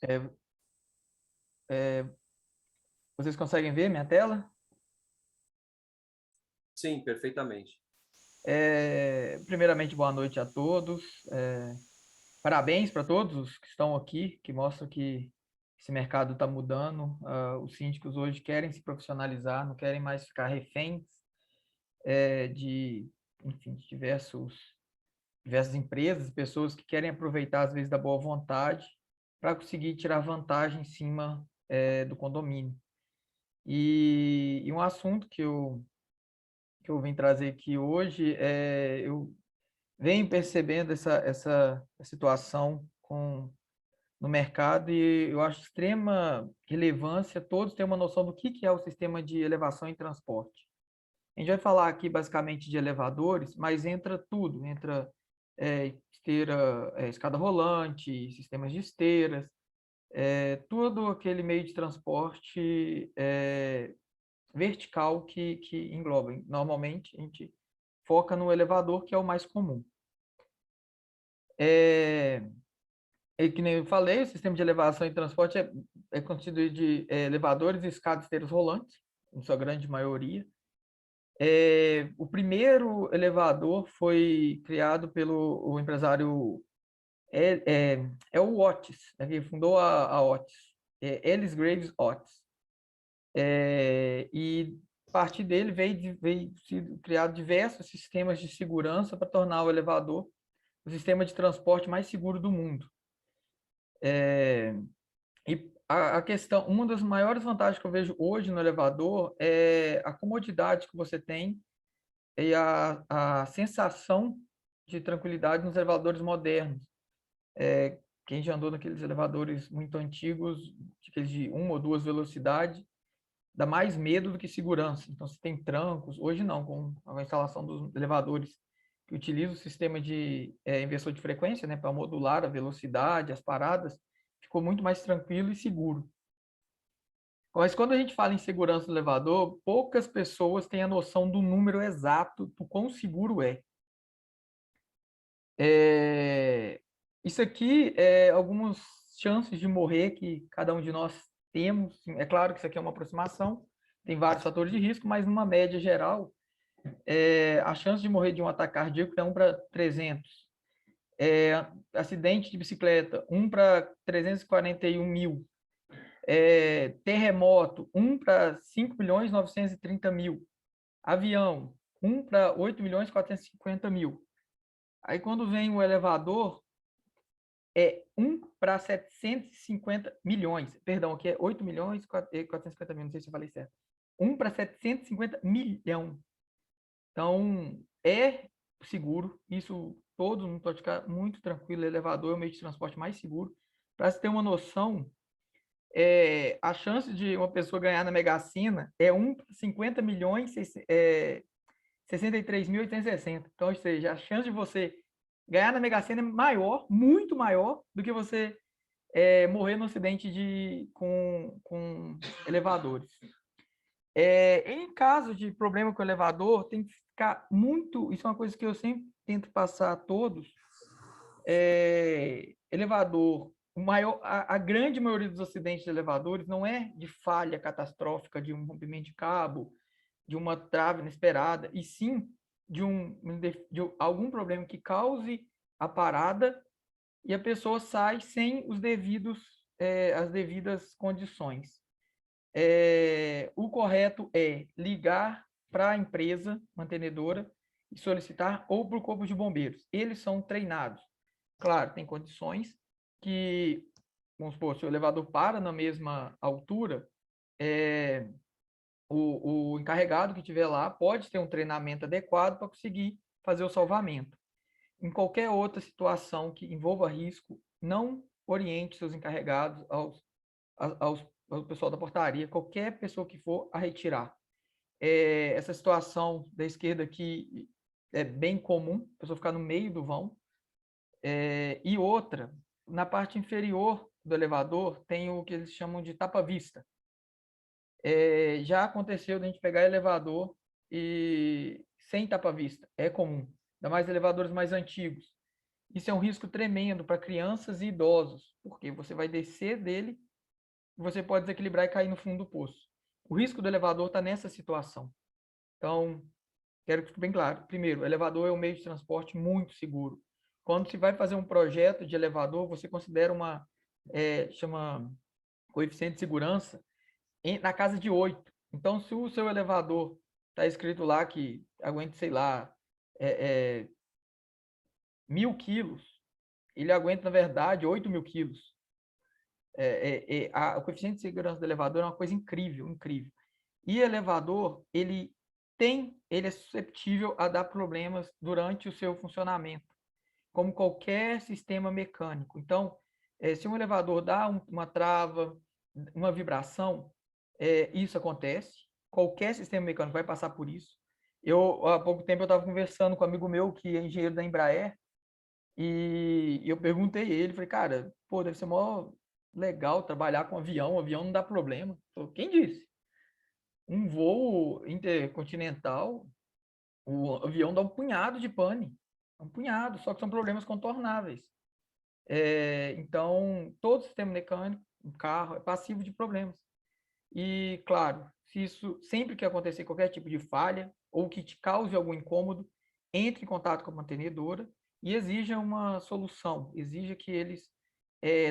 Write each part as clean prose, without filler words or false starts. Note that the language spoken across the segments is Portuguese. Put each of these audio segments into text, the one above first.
É, é, vocês conseguem ver minha tela? Sim, perfeitamente. Primeiramente, boa noite a todos. Parabéns para todos os que estão aqui, que mostram que esse mercado está mudando. Os síndicos hoje querem se profissionalizar, não querem mais ficar reféns de, enfim, de diversas empresas, pessoas que querem aproveitar, às vezes, da boa vontade para conseguir tirar vantagem em cima, do condomínio. E um assunto que eu vim trazer aqui hoje eu venho percebendo essa situação no mercado e eu acho de extrema relevância todos terem uma noção do que é o sistema de elevação e transporte. A gente vai falar aqui basicamente de elevadores, mas entra tudo, entra esteira, escada rolante, sistemas de esteiras, todo aquele meio de transporte vertical que engloba. Normalmente, a gente foca no elevador, que é o mais comum. É, que nem eu falei, o sistema de elevação e transporte é constituído de elevadores, escadas, esteiras rolantes, em sua grande maioria. O primeiro elevador foi criado pelo o empresário o Otis, né, que fundou a Otis, Ellis Graves Otis. E a partir dele veio sido criado diversos sistemas de segurança para tornar o elevador o sistema de transporte mais seguro do mundo. E a questão, uma das maiores vantagens que eu vejo hoje no elevador é a comodidade que você tem e a sensação de tranquilidade nos elevadores modernos. Quem já andou naqueles elevadores muito antigos, aqueles de uma ou duas velocidades, dá mais medo do que segurança. Então, se tem trancos, hoje não, com a instalação dos elevadores que utilizam o sistema de inversor de frequência, né, para modular a velocidade, as paradas, ficou muito mais tranquilo e seguro. Mas quando a gente fala em segurança do elevador, poucas pessoas têm a noção do número exato do quão seguro é. Isso aqui é algumas chances de morrer que cada um de nós temos. É claro que isso aqui é uma aproximação, tem vários fatores de risco, mas numa média geral, a chance de morrer de um ataque cardíaco é 1 para 300. Acidente de bicicleta, 1 para 341 mil. Terremoto, 1 para 5 milhões 930 mil. Avião, 1 para 8 milhões 450 mil. Aí quando vem o elevador, é 1 para 750 milhões. Perdão, aqui é 8 milhões 450 mil, não sei se eu falei certo. 1 para 750 milhão. Então, é seguro, isso todo mundo pode ficar muito tranquilo, o elevador é o meio de transporte mais seguro. Para você ter uma noção, a chance de uma pessoa ganhar na Mega Sena é 1 para 50 milhões 63.860. Então, ou seja, a chance de você ganhar na Mega Sena é maior, muito maior, do que você morrer no acidente com elevadores. Em caso de problema com o elevador, tem que ficar muito. Isso é uma coisa que eu sempre tento passar a todos. Elevador, a grande maioria dos acidentes de elevadores não é de falha catastrófica, de um rompimento de cabo, de uma trave inesperada, e sim de algum problema que cause a parada e a pessoa sai sem as devidas condições. O correto é ligar para a empresa mantenedora e solicitar ou para o corpo de bombeiros. Eles são treinados. Claro, tem condições que, vamos supor, se o elevador para na mesma altura, é, o encarregado que estiver lá pode ter um treinamento adequado para conseguir fazer o salvamento. Em qualquer outra situação que envolva risco, não oriente seus encarregados ao pessoal da portaria, qualquer pessoa que for a retirar. Essa situação da esquerda aqui é bem comum, a pessoa ficar no meio do vão. E outra, na parte inferior do elevador tem o que eles chamam de tapa-vista. Já aconteceu de a gente pegar elevador e sem tapa-vista, é comum, ainda mais elevadores mais antigos. Isso é um risco tremendo para crianças e idosos, porque você vai descer dele e você pode desequilibrar e cair no fundo do poço. O risco do elevador está nessa situação. Então, quero que fique bem claro. Primeiro, o elevador é um meio de transporte muito seguro. Quando se vai fazer um projeto de elevador, você considera chama coeficiente de segurança na casa de 8. Então, se o seu elevador está escrito lá que aguenta, sei lá, é, é, 1.000 quilos, ele aguenta, na verdade, 8.000 quilos. O coeficiente de segurança do elevador é uma coisa incrível, incrível. E elevador, ele é susceptível a dar problemas durante o seu funcionamento, como qualquer sistema mecânico. Então, se um elevador dá uma trava, uma vibração, isso acontece. Qualquer sistema mecânico vai passar por isso. Há pouco tempo, eu estava conversando com um amigo meu que é engenheiro da Embraer, e eu perguntei a ele, falei, cara, pô, deve ser mó legal trabalhar com avião, avião não dá problema. Falei, quem disse? Um voo intercontinental, o avião dá um punhado de pane, um punhado, só que são problemas contornáveis. Então, todo sistema mecânico, um carro, é passivo de problemas. E, claro, se isso, sempre que acontecer qualquer tipo de falha ou que te cause algum incômodo, entre em contato com a mantenedora e exija uma solução, exija que eles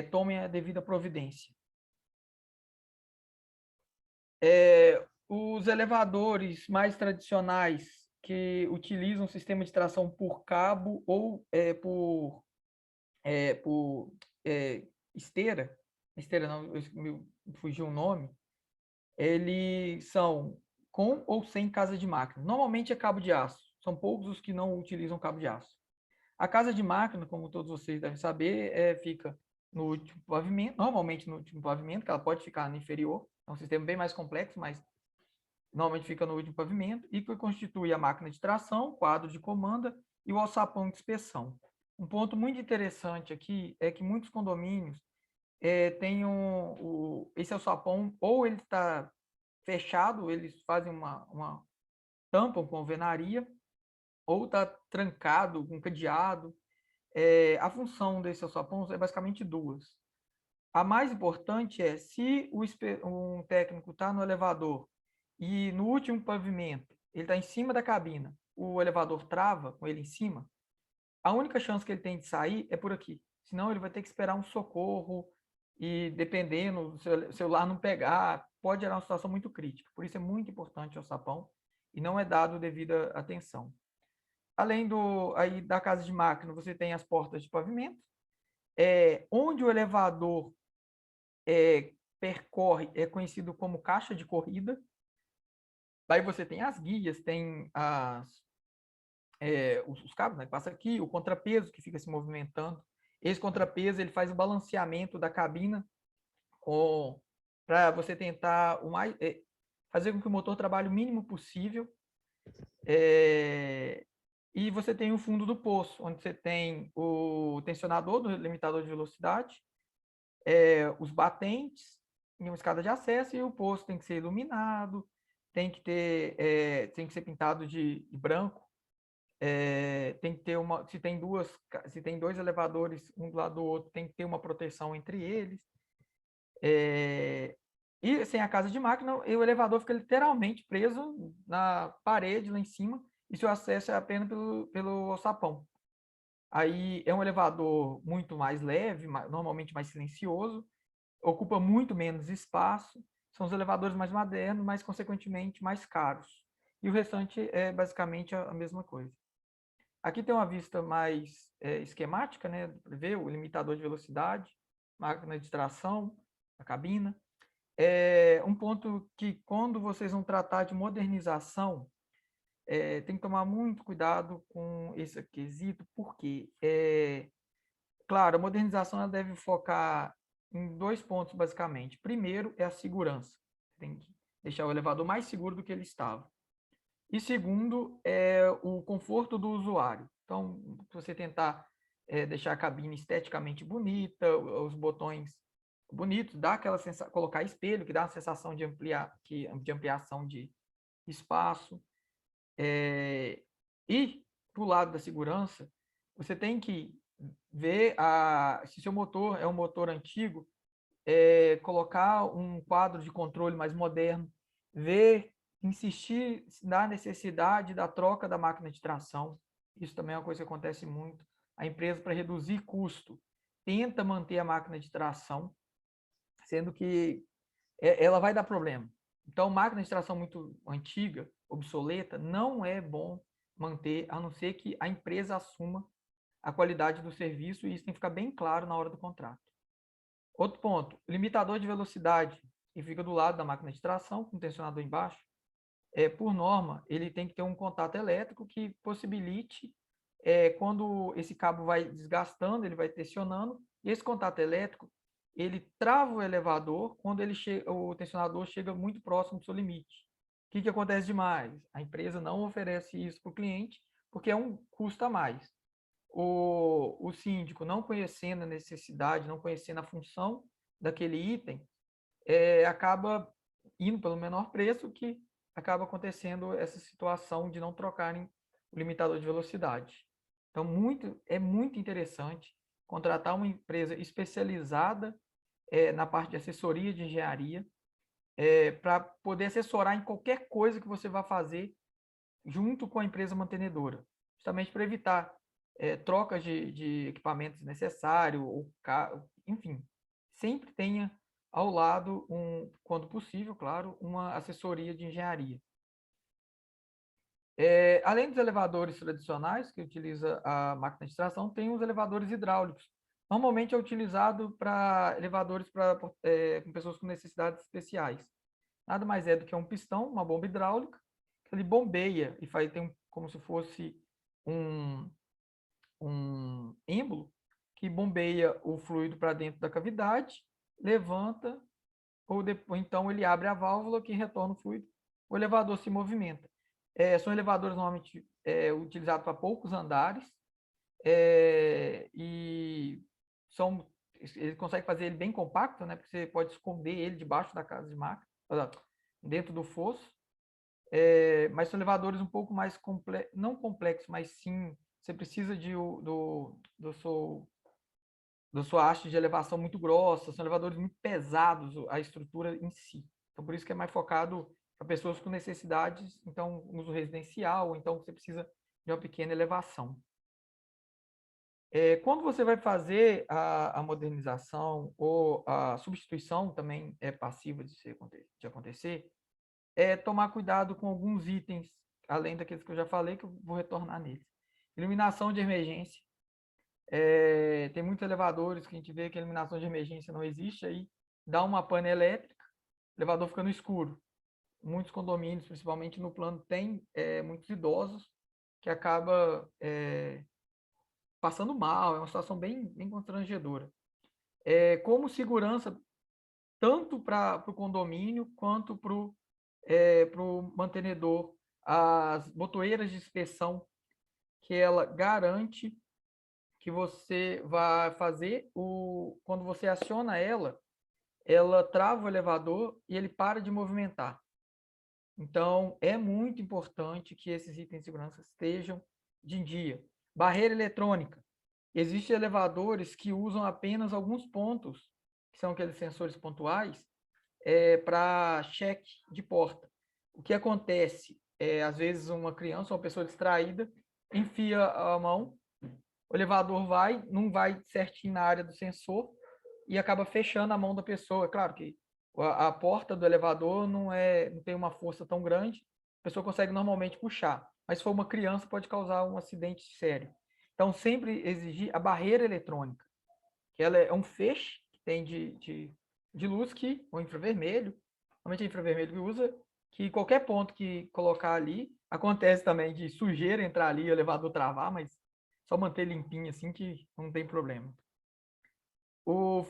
tomem a devida providência. Os elevadores mais tradicionais que utilizam sistema de tração por cabo ou por esteira, esteira não, me fugiu o nome, eles são com ou sem casa de máquina. Normalmente é cabo de aço. São poucos os que não utilizam cabo de aço. A casa de máquina, como todos vocês devem saber, fica no último pavimento, normalmente no último pavimento, que ela pode ficar no inferior. É um sistema bem mais complexo, mas normalmente fica no último pavimento, e que constitui a máquina de tração, quadro de comanda e o alçapão de inspeção. Um ponto muito interessante aqui é que muitos condomínios têm esse alçapão, ou ele está fechado, eles fazem uma tampam com alvenaria, ou está trancado com cadeado. A função desse alçapão é basicamente duas. A mais importante é, se um técnico está no elevador e no último pavimento ele está em cima da cabina, o elevador trava com ele em cima, a única chance que ele tem de sair é por aqui. Senão ele vai ter que esperar um socorro e, dependendo, do seu celular não pegar, pode gerar uma situação muito crítica. Por isso é muito importante o alçapão e não é dado devida atenção. Além da casa de máquina, você tem as portas de pavimento, onde o elevador percorre, é conhecido como caixa de corrida. Daí você tem as guias, tem os cabos, né, que passa aqui, o contrapeso que fica se movimentando. Esse contrapeso ele faz o balanceamento da cabina para você tentar fazer com que o motor trabalhe o mínimo possível. E você tem o fundo do poço, onde você tem o tensionador do limitador de velocidade, os batentes e uma escada de acesso, e o poço tem que ser iluminado, tem que ser pintado de branco, tem que ter se tem dois elevadores um do lado do outro, tem que ter uma proteção entre eles. E sem a casa de máquina, o elevador fica literalmente preso na parede lá em cima, e seu acesso é apenas pelo alçapão. Aí é um elevador muito mais leve, normalmente mais silencioso, ocupa muito menos espaço, são os elevadores mais modernos, mas consequentemente mais caros. E o restante é basicamente a mesma coisa. Aqui tem uma vista mais esquemática, né? Ver o limitador de velocidade, máquina de tração, a cabina. Um ponto que, quando vocês vão tratar de modernização, tem que tomar muito cuidado com esse quesito, porque, claro, a modernização ela deve focar em dois pontos, basicamente. Primeiro é a segurança. Tem que deixar o elevador mais seguro do que ele estava. E segundo é o conforto do usuário. Então, se você tentar deixar a cabine esteticamente bonita, os botões bonitos, dá aquela sensação, colocar espelho, que dá uma sensação de ampliação de espaço. E, para o lado da segurança, você tem que ver se seu motor é um motor antigo, colocar um quadro de controle mais moderno, ver, insistir na necessidade da troca da máquina de tração. Isso também é uma coisa que acontece muito. A empresa, para reduzir custo, tenta manter a máquina de tração, sendo que ela vai dar problema. Então, máquina de tração muito antiga, obsoleta, não é bom manter, a não ser que a empresa assuma a qualidade do serviço, e isso tem que ficar bem claro na hora do contrato. Outro ponto, limitador de velocidade, que fica do lado da máquina de tração, com o tensionador embaixo, por norma, ele tem que ter um contato elétrico que possibilite, quando esse cabo vai desgastando, ele vai tensionando, e esse contato elétrico, ele trava o elevador quando o tensionador chega muito próximo do seu limite. O que acontece demais? A empresa não oferece isso para o cliente, porque é um custo a mais. O síndico, não conhecendo a necessidade, não conhecendo a função daquele item, acaba indo pelo menor preço, que acaba acontecendo essa situação de não trocarem o limitador de velocidade. Então, é muito interessante contratar uma empresa especializada na parte de assessoria de engenharia, para poder assessorar em qualquer coisa que você vá fazer junto com a empresa mantenedora, justamente para evitar trocas de equipamentos necessários, enfim, sempre tenha ao lado, quando possível, claro, uma assessoria de engenharia. Além dos elevadores tradicionais, que utiliza a máquina de tração, tem os elevadores hidráulicos. Normalmente é utilizado para elevadores com pessoas com necessidades especiais. Nada mais é do que um pistão, uma bomba hidráulica, que ele bombeia e tem como se fosse um, um êmbolo que bombeia o fluido para dentro da cavidade, levanta, ou então ele abre a válvula que retorna o fluido, o elevador se movimenta. São elevadores normalmente utilizados para poucos andares, e ele consegue fazer ele bem compacto, né? Porque você pode esconder ele debaixo da casa de máquina, dentro do fosso. Mas são elevadores um pouco mais não complexos, mas sim, você precisa da sua haste de elevação muito grossa, são elevadores muito pesados, a estrutura em si. Então, por isso que é mais focado para pessoas com necessidades, então, uso residencial, ou então você precisa de uma pequena elevação. Quando você vai fazer a modernização ou a substituição, também é passiva de acontecer, tomar cuidado com alguns itens, além daqueles que eu já falei, que eu vou retornar neles. Iluminação de emergência. Tem muitos elevadores que a gente vê que a iluminação de emergência não existe, aí dá uma pane elétrica, o elevador fica no escuro. Muitos condomínios, principalmente no plano, tem muitos idosos que acaba passando mal, é uma situação bem constrangedora. Como segurança, tanto para o condomínio quanto para o mantenedor, as botoeiras de inspeção, que ela garante que você vai fazer quando você aciona ela trava o elevador e ele para de movimentar. Então, é muito importante que esses itens de segurança estejam de dia. Barreira eletrônica. Existem elevadores que usam apenas alguns pontos, que são aqueles sensores pontuais, para cheque de porta. O que acontece? Às vezes, uma criança ou uma pessoa distraída enfia a mão, o elevador não vai certinho na área do sensor e acaba fechando a mão da pessoa. Claro que a porta do elevador não tem uma força tão grande, a pessoa consegue normalmente puxar, mas se for uma criança pode causar um acidente sério. Então, sempre exigir a barreira eletrônica, que ela é um feixe que tem de luz, ou infravermelho, normalmente é infravermelho que usa, que qualquer ponto que colocar ali, acontece também de sujeira entrar ali, o elevador travar, mas só manter limpinho assim que não tem problema. O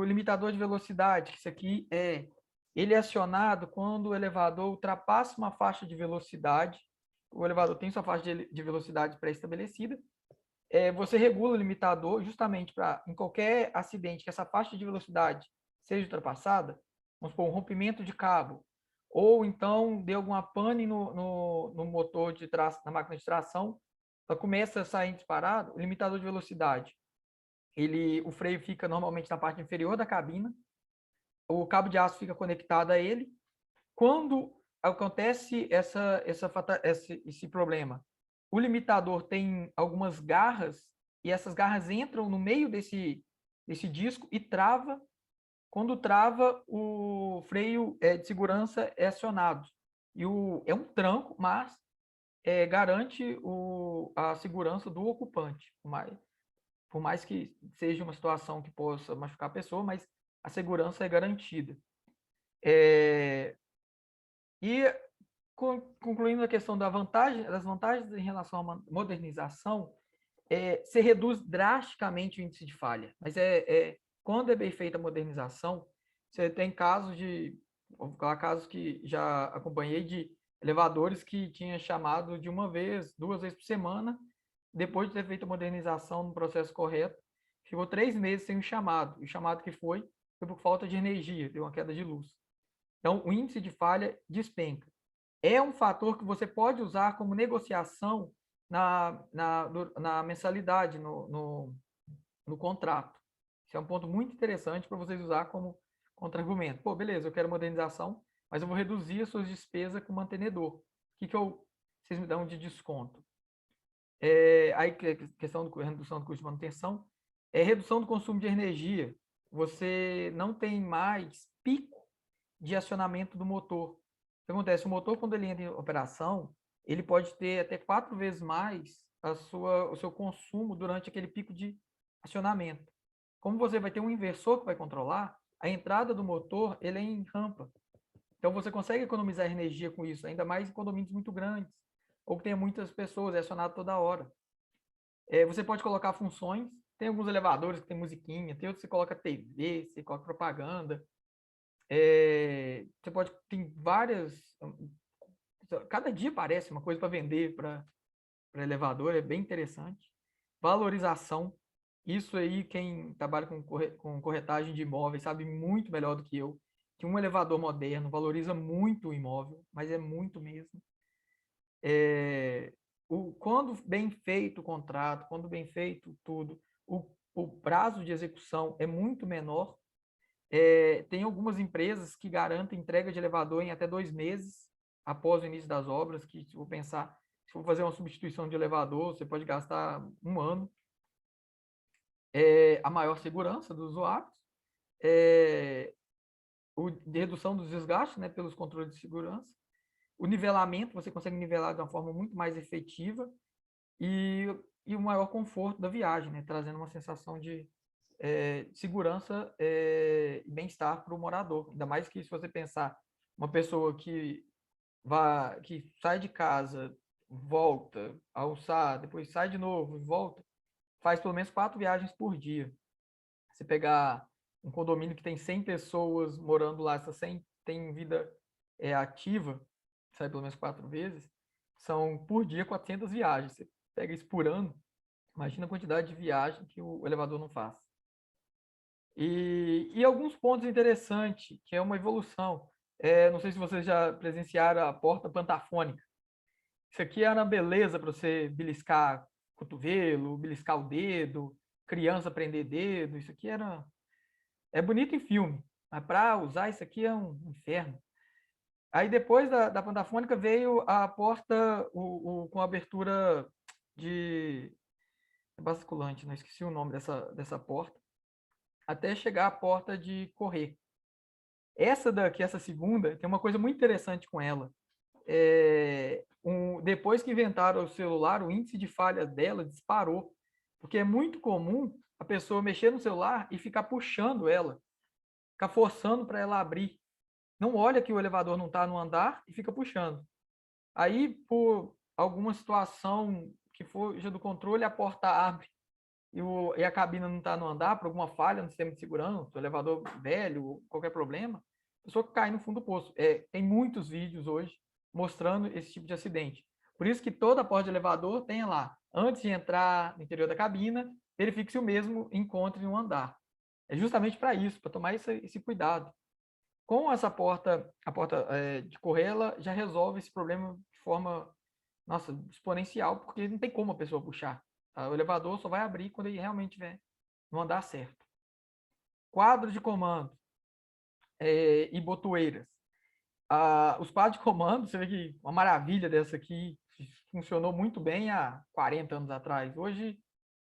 limitador de velocidade, que isso aqui ele é acionado quando o elevador ultrapassa uma faixa de velocidade. O elevador tem sua faixa de velocidade pré-estabelecida. Você regula o limitador justamente para, em qualquer acidente que essa faixa de velocidade seja ultrapassada, vamos supor, um rompimento de cabo, ou então dê alguma pane no motor na máquina de tração, ela começa a sair disparado, o limitador de velocidade o freio fica normalmente na parte inferior da cabina, o cabo de aço fica conectado a ele. Quando acontece esse problema, o limitador tem algumas garras, e essas garras entram no meio desse disco e trava. Quando trava, o freio de segurança é acionado. É um tranco, mas garante a segurança do ocupante. Por mais que seja uma situação que possa machucar a pessoa, mas a segurança é garantida. E concluindo a questão das vantagens em relação à modernização, você reduz drasticamente o índice de falha. Mas quando é bem feita a modernização, você tem vou falar casos que já acompanhei de elevadores que tinha chamado de uma vez, 2 vezes por semana, depois de ter feito a modernização no processo correto, ficou 3 meses sem o chamado. E o chamado que foi por falta de energia, deu uma queda de luz. Então, o índice de falha despenca. É um fator que você pode usar como negociação na mensalidade, no contrato. Isso é um ponto muito interessante para vocês usar como contra-argumento. Pô, beleza, eu quero modernização, mas eu vou reduzir as suas despesas com mantenedor. O que vocês me dão de desconto? Aí, questão de redução do custo de manutenção, redução do consumo de energia. Você não tem mais pico de acionamento do motor. O que acontece? O motor, quando ele entra em operação, ele pode ter até 4 vezes mais o seu consumo durante aquele pico de acionamento. Como você vai ter um inversor que vai controlar, a entrada do motor ele é em rampa. Então você consegue economizar energia com isso, ainda mais em condomínios muito grandes, ou que tenha muitas pessoas, é acionado toda hora. Você pode colocar funções, tem alguns elevadores que tem musiquinha, tem outros que você coloca TV, você coloca propaganda. Você pode, tem várias, cada dia aparece uma coisa para vender para elevador, é bem interessante. Valorização, isso aí quem trabalha com corretagem de imóveis sabe muito melhor do que eu, que um elevador moderno valoriza muito o imóvel, mas é muito mesmo. Quando bem feito o contrato, quando bem feito tudo, o prazo de execução é muito menor. Tem algumas empresas que garantem entrega de elevador em até 2 meses após o início das obras, que se for pensar, se for fazer uma substituição de elevador, você pode gastar 1 ano. A maior segurança dos usuários, de redução dos desgastes, né, pelos controles de segurança, o nivelamento, você consegue nivelar de uma forma muito mais efetiva e o maior conforto da viagem, né, trazendo uma sensação de segurança e bem-estar para o morador. Ainda mais que se você pensar uma pessoa que sai de casa, volta, almoçar, depois sai de novo e volta, faz pelo menos 4 viagens por dia. Se pegar um condomínio que tem 100 pessoas morando lá, essas 100 têm vida ativa, sai pelo menos 4 vezes, são por dia 400 viagens. Você pega isso por ano, imagina a quantidade de viagem que o elevador não faz. E alguns pontos interessantes, que é uma evolução. Não sei se vocês já presenciaram a porta pantafônica. Isso aqui era uma beleza para você beliscar cotovelo, beliscar o dedo, criança prender dedo. Isso aqui é bonito em filme, mas para usar isso aqui é um inferno. Aí depois da pantafônica veio a porta com abertura de basculante, não esqueci o nome dessa porta, até chegar à porta de correr. Essa segunda, tem uma coisa muito interessante com ela. Depois que inventaram o celular, o índice de falha dela disparou, porque é muito comum a pessoa mexer no celular e ficar puxando ela, ficar forçando para ela abrir. Não olha que o elevador não está no andar e fica puxando. Aí, por alguma situação que fuja do controle, a porta abre e a cabina não está no andar, por alguma falha no sistema de segurança, o elevador velho, qualquer problema, a pessoa cai no fundo do poço. Tem muitos vídeos hoje mostrando esse tipo de acidente. Por isso que toda porta de elevador tem lá, antes de entrar no interior da cabina, verifique se o mesmo encontre no andar. É justamente para isso, para tomar esse cuidado. Com essa porta, a porta de correr, ela já resolve esse problema de forma, exponencial, porque não tem como a pessoa puxar. Tá? O elevador só vai abrir quando ele realmente estiver no andar certo. Quadro de comando e botoeiras. Os quadros de comando, você vê que uma maravilha dessa aqui funcionou muito bem há 40 anos atrás. Hoje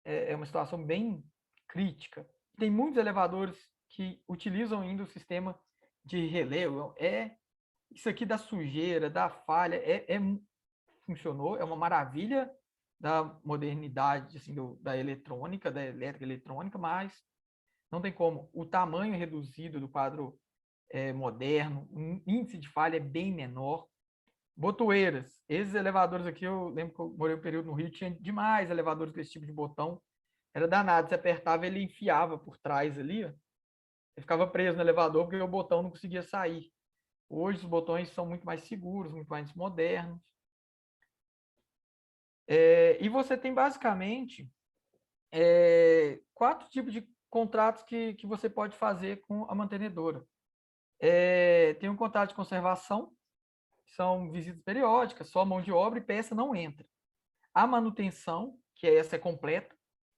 é uma situação bem crítica. Tem muitos elevadores que utilizam ainda o sistema de relevo. Isso aqui da sujeira, da falha, funcionou, é uma maravilha da modernidade, assim, da eletrônica, da elétrica eletrônica, mas não tem como. O tamanho reduzido do quadro moderno, o índice de falha é bem menor. Botoeiras, esses elevadores aqui, eu lembro que eu morei um período no Rio, tinha demais elevadores com esse tipo de botão, era danado, você apertava, ele enfiava por trás ali, ó. Você ficava preso no elevador porque o botão não conseguia sair. Hoje os botões são muito mais seguros, muito mais modernos. E você tem basicamente 4 tipos de contratos que você pode fazer com a mantenedora. Tem um contrato de conservação, são visitas periódicas, só mão de obra e peça não entra. A manutenção, que essa é completa,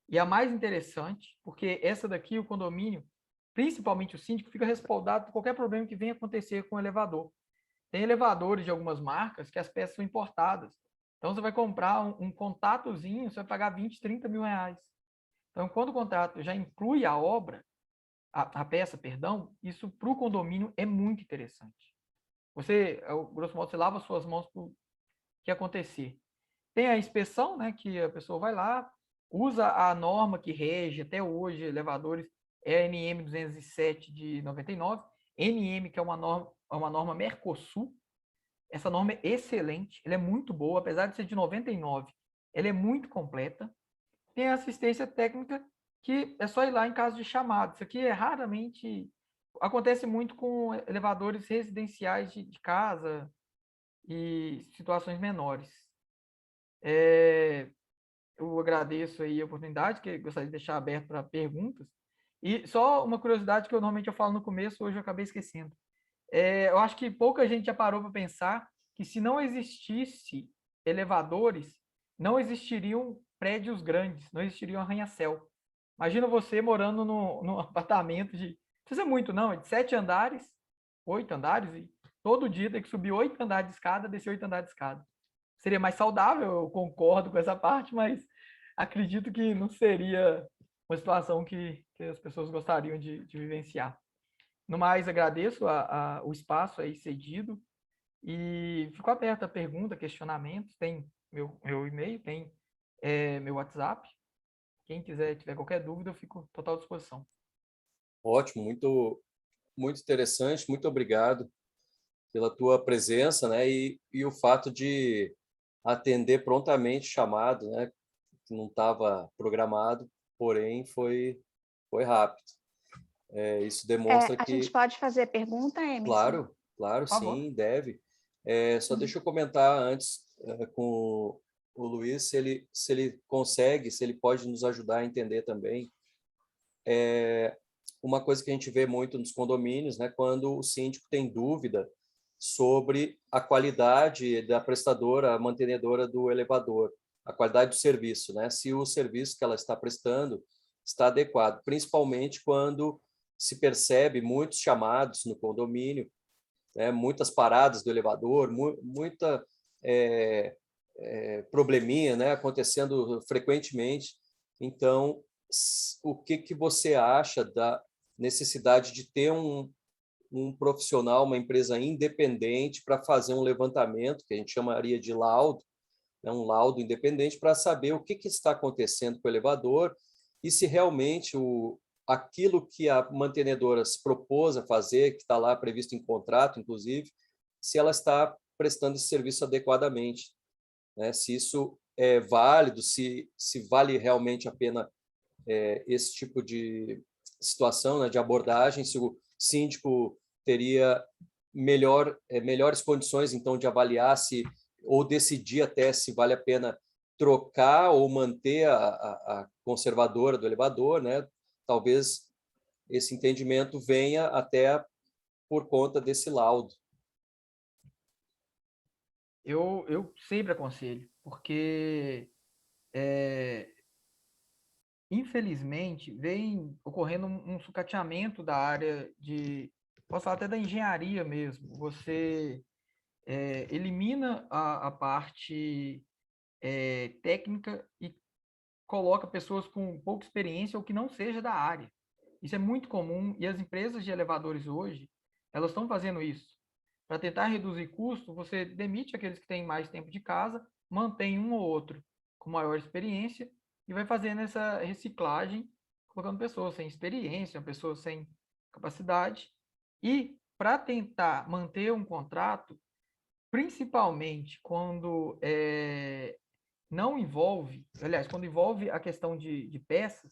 e a mais interessante, porque essa daqui, o condomínio, principalmente o síndico, fica respaldado por qualquer problema que venha acontecer com o elevador. Tem elevadores de algumas marcas que as peças são importadas. Então, você vai comprar um contatozinho, você vai pagar 20, 30 mil reais. Então, quando o contrato já inclui a obra, a peça, perdão, isso para o condomínio é muito interessante. Você, grosso modo, você lava suas mãos para o que acontecer. Tem a inspeção, né, que a pessoa vai lá, usa a norma que rege até hoje elevadores, é a NM 207 de 99, NM, que é uma norma Mercosul. Essa norma é excelente, ela é muito boa, apesar de ser de 99, ela é muito completa. Tem a assistência técnica, que é só ir lá em caso de chamado. Isso aqui raramente acontece muito com elevadores residenciais de casa e situações menores. Eu agradeço aí a oportunidade, que eu gostaria de deixar aberto para perguntas. E só uma curiosidade que eu falo no começo, hoje eu acabei esquecendo. Eu acho que pouca gente já parou para pensar que se não existisse elevadores, não existiriam prédios grandes, não existiriam arranha-céu. Imagina você morando num apartamento de, não precisa muito não, é de 7 andares, 8 andares, e todo dia tem que subir 8 andares de escada, descer 8 andares de escada. Seria mais saudável, eu concordo com essa parte, mas acredito que não seria uma situação que as pessoas gostariam de vivenciar. No mais, agradeço o espaço aí cedido e fico aberto a pergunta, questionamentos. Tem meu e-mail, tem meu WhatsApp. Quem quiser, tiver qualquer dúvida, eu fico à total disposição. Ótimo, muito interessante. Muito obrigado pela tua presença, né? E o fato de atender prontamente chamado, né? Que não estava programado, porém foi rápido. Isso demonstra A gente que, pode fazer pergunta, Emerson? claro, claro, Por favor. sim, deve. Só Uhum. deixa eu comentar antes com o Luiz se ele consegue, se ele pode nos ajudar a entender também. Uma coisa que a gente vê muito nos condomínios, né, quando o síndico tem dúvida sobre a qualidade da prestadora, a mantenedora do elevador, a qualidade do serviço, né, se o serviço que ela está prestando está adequado, principalmente quando se percebe muitos chamados no condomínio, né, muitas paradas do elevador, muita probleminha, né, acontecendo frequentemente. Então, o que você acha da necessidade de ter um profissional, uma empresa independente para fazer um levantamento, que a gente chamaria de laudo, né, um laudo independente, para saber o que está acontecendo com o elevador e se realmente aquilo que a mantenedora se propôs a fazer, que está lá previsto em contrato, inclusive, se ela está prestando esse serviço adequadamente, né? Se isso é válido, se vale realmente a pena esse tipo de situação, né, de abordagem, se o síndico teria melhores condições, então, de avaliar se ou decidir até se vale a pena trocar ou manter a conservadora do elevador, né? Talvez esse entendimento venha até por conta desse laudo. Eu sempre aconselho, porque infelizmente, vem ocorrendo um sucateamento da área de, posso falar até da engenharia mesmo. Você elimina a parte técnica e coloca pessoas com pouca experiência ou que não seja da área. Isso é muito comum e as empresas de elevadores hoje, elas estão fazendo isso. Para tentar reduzir custo, você demite aqueles que têm mais tempo de casa, mantém um ou outro com maior experiência e vai fazendo essa reciclagem, colocando pessoas sem experiência, pessoas sem capacidade. E para tentar manter um contrato, principalmente quando não envolve, aliás, quando envolve a questão de peças,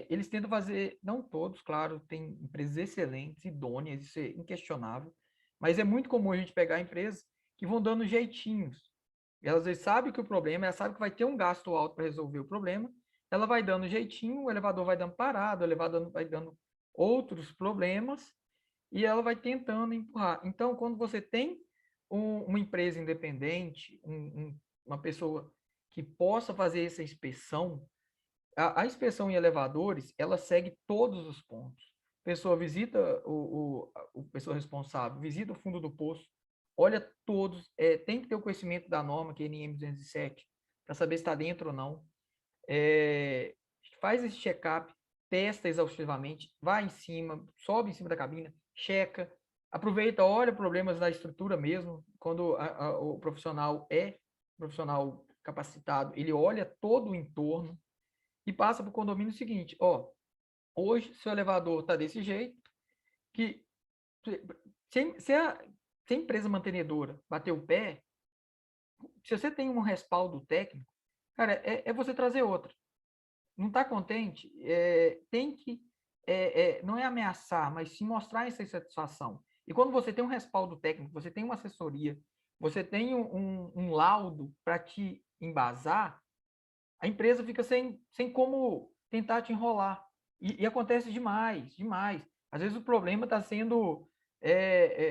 eles tentam fazer, não todos, claro, tem empresas excelentes, idôneas, isso é inquestionável, mas é muito comum a gente pegar empresas que vão dando jeitinhos. Elas às vezes sabem que o problema, ela sabe que vai ter um gasto alto para resolver o problema, ela vai dando jeitinho, o elevador vai dando parado, o elevador vai dando outros problemas, e ela vai tentando empurrar. Então, quando você tem uma empresa independente, uma pessoa que possa fazer essa inspeção, a inspeção em elevadores, ela segue todos os pontos. A pessoa visita o pessoa responsável, visita o fundo do poço, olha todos, tem que ter o conhecimento da norma, que é NM 207, para saber se está dentro ou não. Faz esse check-up, testa exaustivamente, vai em cima, sobe em cima da cabina, checa, aproveita, olha problemas da estrutura mesmo, quando o profissional é profissional capacitado, ele olha todo o entorno, e passa para o condomínio o seguinte, ó, hoje seu elevador está desse jeito, que se a empresa mantenedora bater o pé, se você tem um respaldo técnico, cara, é você trazer outra. Não está contente? Tem que, não é ameaçar, mas sim mostrar essa insatisfação. E quando você tem um respaldo técnico, você tem uma assessoria, você tem um laudo para te embasar, a empresa fica sem como tentar te enrolar. E acontece demais, demais. Às vezes o problema está sendo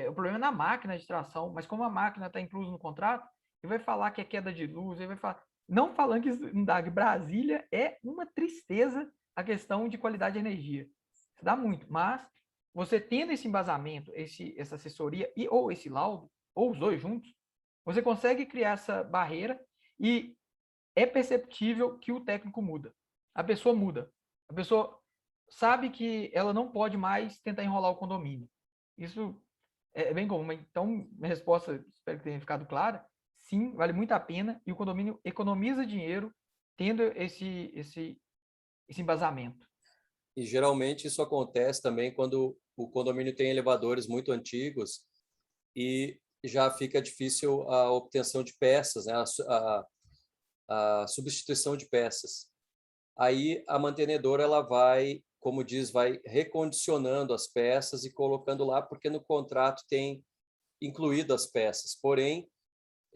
o problema é na máquina de tração, mas como a máquina está inclusa no contrato, ele vai falar que é queda de luz, ele vai falar. Não falando que em Brasília é uma tristeza a questão de qualidade de energia. Isso dá muito, mas você tendo esse embasamento, essa assessoria ou esse laudo, ou os dois juntos, você consegue criar essa barreira e é perceptível que o técnico muda. A pessoa muda. A pessoa sabe que ela não pode mais tentar enrolar o condomínio. Isso é bem comum. Então, minha resposta, espero que tenha ficado clara. Sim, vale muito a pena e o condomínio economiza dinheiro tendo esse embasamento. E geralmente isso acontece também quando o condomínio tem elevadores muito antigos e já fica difícil a obtenção de peças, né? A substituição de peças. Aí a mantenedora ela vai, como diz, vai recondicionando as peças e colocando lá, porque no contrato tem incluído as peças, porém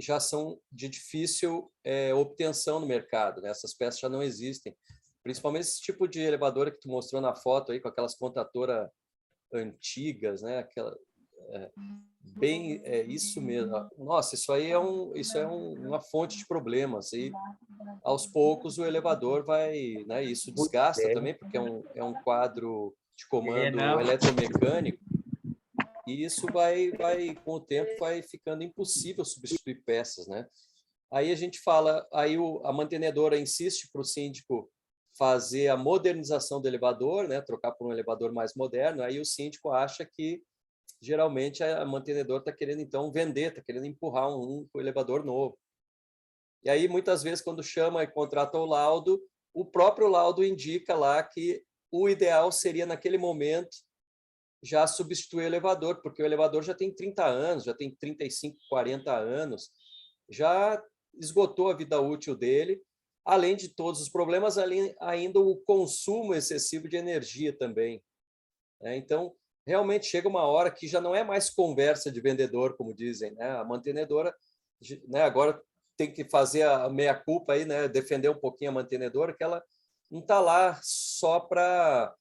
já são de difícil obtenção no mercado, né? Essas peças já não existem, principalmente esse tipo de elevadora que tu mostrou na foto aí, com aquelas contatoras antigas, né? Aquela, bem, isso mesmo. Nossa, isso aí uma fonte de problemas e aos poucos o elevador vai, né? Isso desgasta também, porque é um quadro de comando eletromecânico. E isso com o tempo, vai ficando impossível substituir peças, né? Aí a gente fala, aí a mantenedora insiste para o síndico fazer a modernização do elevador, né? Trocar por um elevador mais moderno. Aí o síndico acha que geralmente a mantenedora está querendo então vender, está querendo empurrar um elevador novo. E aí muitas vezes quando chama e contrata o laudo, o próprio laudo indica lá que o ideal seria naquele momento já substituir o elevador, porque o elevador já tem 30 anos, já tem 35, 40 anos, já esgotou a vida útil dele, além de todos os problemas, ainda o consumo excessivo de energia também. Então, realmente chega uma hora que já não é mais conversa de vendedor, como dizem, né? A mantenedora, né, agora tem que fazer a meia-culpa aí, né? Defender um pouquinho a mantenedora, que ela não está lá só para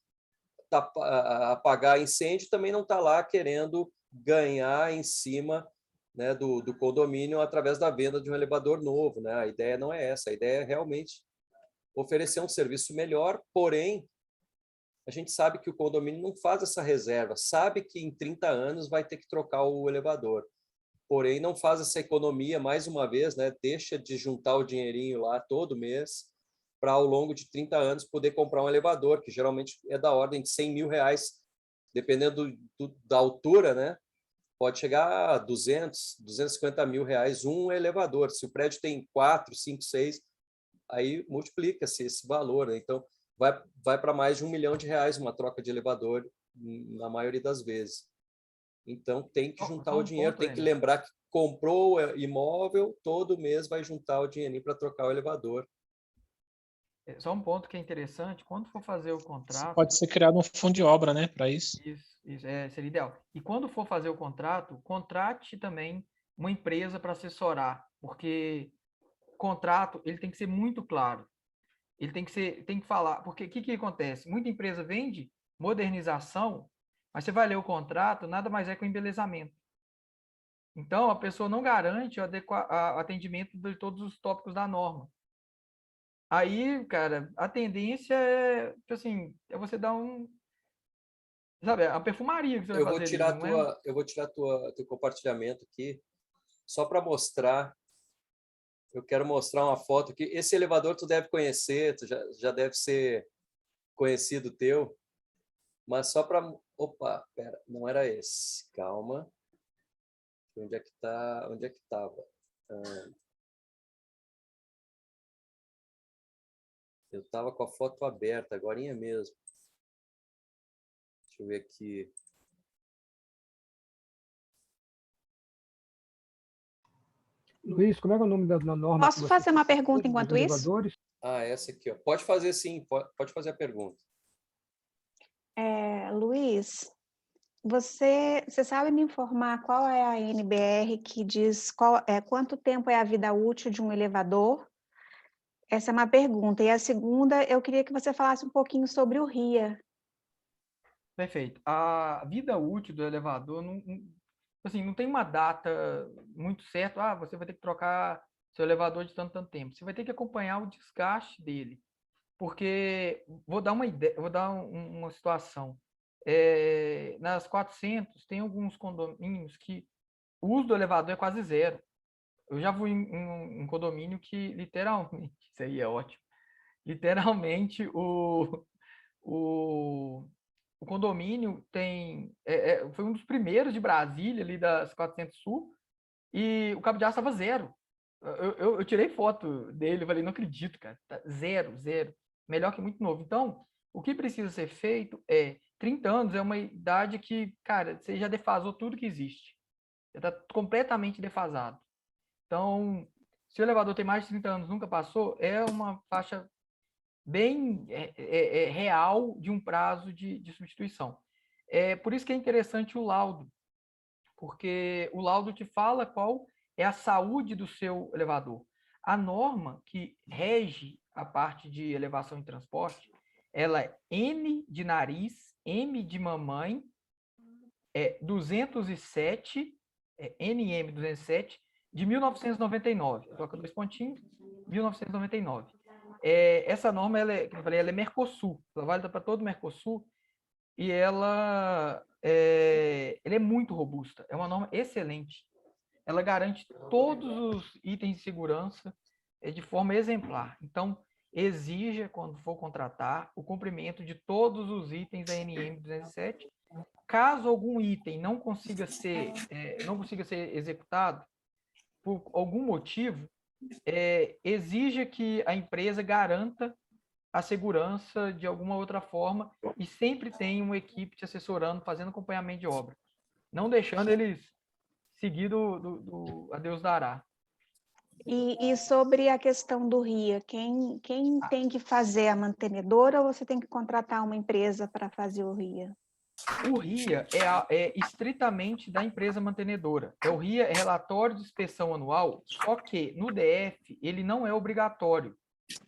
apagar incêndio, também não está lá querendo ganhar em cima, né, do condomínio através da venda de um elevador novo, né? A ideia não é essa, a ideia é realmente oferecer um serviço melhor, porém, a gente sabe que o condomínio não faz essa reserva, sabe que em 30 anos vai ter que trocar o elevador, porém não faz essa economia, mais uma vez, né? Deixa de juntar o dinheirinho lá todo mês para, ao longo de 30 anos, poder comprar um elevador, que geralmente é da ordem de R$100 mil, dependendo da altura, né? Pode chegar a 200, R$250 mil um elevador. Se o prédio tem 4, 5, 6, aí multiplica-se esse valor, né? Então, vai para mais de R$1 milhão uma troca de elevador, na maioria das vezes. Então, tem que juntar o dinheiro, tem que lembrar que comprou o imóvel, todo mês vai juntar o dinheirinho para trocar o elevador. Só um ponto que é interessante, quando for fazer o contrato... Pode ser criado um fundo de obra, né, para isso. Isso seria ideal. E quando for fazer o contrato, contrate também uma empresa para assessorar, porque o contrato ele tem que ser muito claro. Ele tem que falar, porque o que acontece? Muita empresa vende modernização, mas você vai ler o contrato, nada mais é que o embelezamento. Então, a pessoa não garante o atendimento de todos os tópicos da norma. Aí, cara, a tendência é, assim, é você dar sabe, a perfumaria que você vai fazer ali, eu vou tirar teu compartilhamento aqui, só para mostrar. Eu quero mostrar uma foto aqui. Esse elevador tu deve conhecer, tu já deve ser conhecido teu, mas só para... Opa, pera, não era esse. Calma. Onde é que tá? Onde é que estava? Eu estava com a foto aberta, agorinha mesmo. Deixa eu ver aqui. Luiz, como é que é o nome da norma? Posso fazer uma pergunta enquanto isso? Essa aqui, ó. Pode fazer sim, pode fazer a pergunta. Luiz, você sabe me informar qual é a NBR que diz quanto tempo é a vida útil de um elevador? Essa é uma pergunta. E a segunda, eu queria que você falasse um pouquinho sobre o RIA. Perfeito. A vida útil do elevador não tem uma data muito certa. Você vai ter que trocar seu elevador de tanto tempo. Você vai ter que acompanhar o desgaste dele. Porque, vou dar uma ideia, vou dar uma situação. Nas 400, tem alguns condomínios que o uso do elevador é quase zero. Eu já fui em um condomínio que, literalmente, isso aí é ótimo, literalmente, o condomínio foi um dos primeiros de Brasília, ali das 400 Sul, e o cabo de aço estava zero. Eu tirei foto dele, falei, não acredito, cara, tá zero. Melhor que muito novo. Então, o que precisa ser feito 30 anos é uma idade que, cara, você já defasou tudo que existe. Já está completamente defasado. Então, se o elevador tem mais de 30 anos, nunca passou, é uma faixa bem real de um prazo de substituição. Por isso que é interessante o laudo, porque o laudo te fala qual é a saúde do seu elevador. A norma que rege a parte de elevação e transporte, ela é N de nariz, M de mamãe, 207, NM 207, de 1999. Toca 2 pontinhos, 1999. Essa norma, ela é Mercosul, ela válida para todo o Mercosul, e ela é muito robusta, é uma norma excelente. Ela garante todos os itens de segurança de forma exemplar. Então, exija, quando for contratar, o cumprimento de todos os itens da NM 207. Caso algum item não consiga ser executado, por algum motivo, exija que a empresa garanta a segurança de alguma outra forma e sempre tem uma equipe te assessorando, fazendo acompanhamento de obra, não deixando eles seguir do a Deus dará. E sobre a questão do RIA, quem tem que fazer a mantenedora ou você tem que contratar uma empresa para fazer o RIA? O RIA é estritamente da empresa mantenedora. O RIA é relatório de inspeção anual, só que no DF ele não é obrigatório.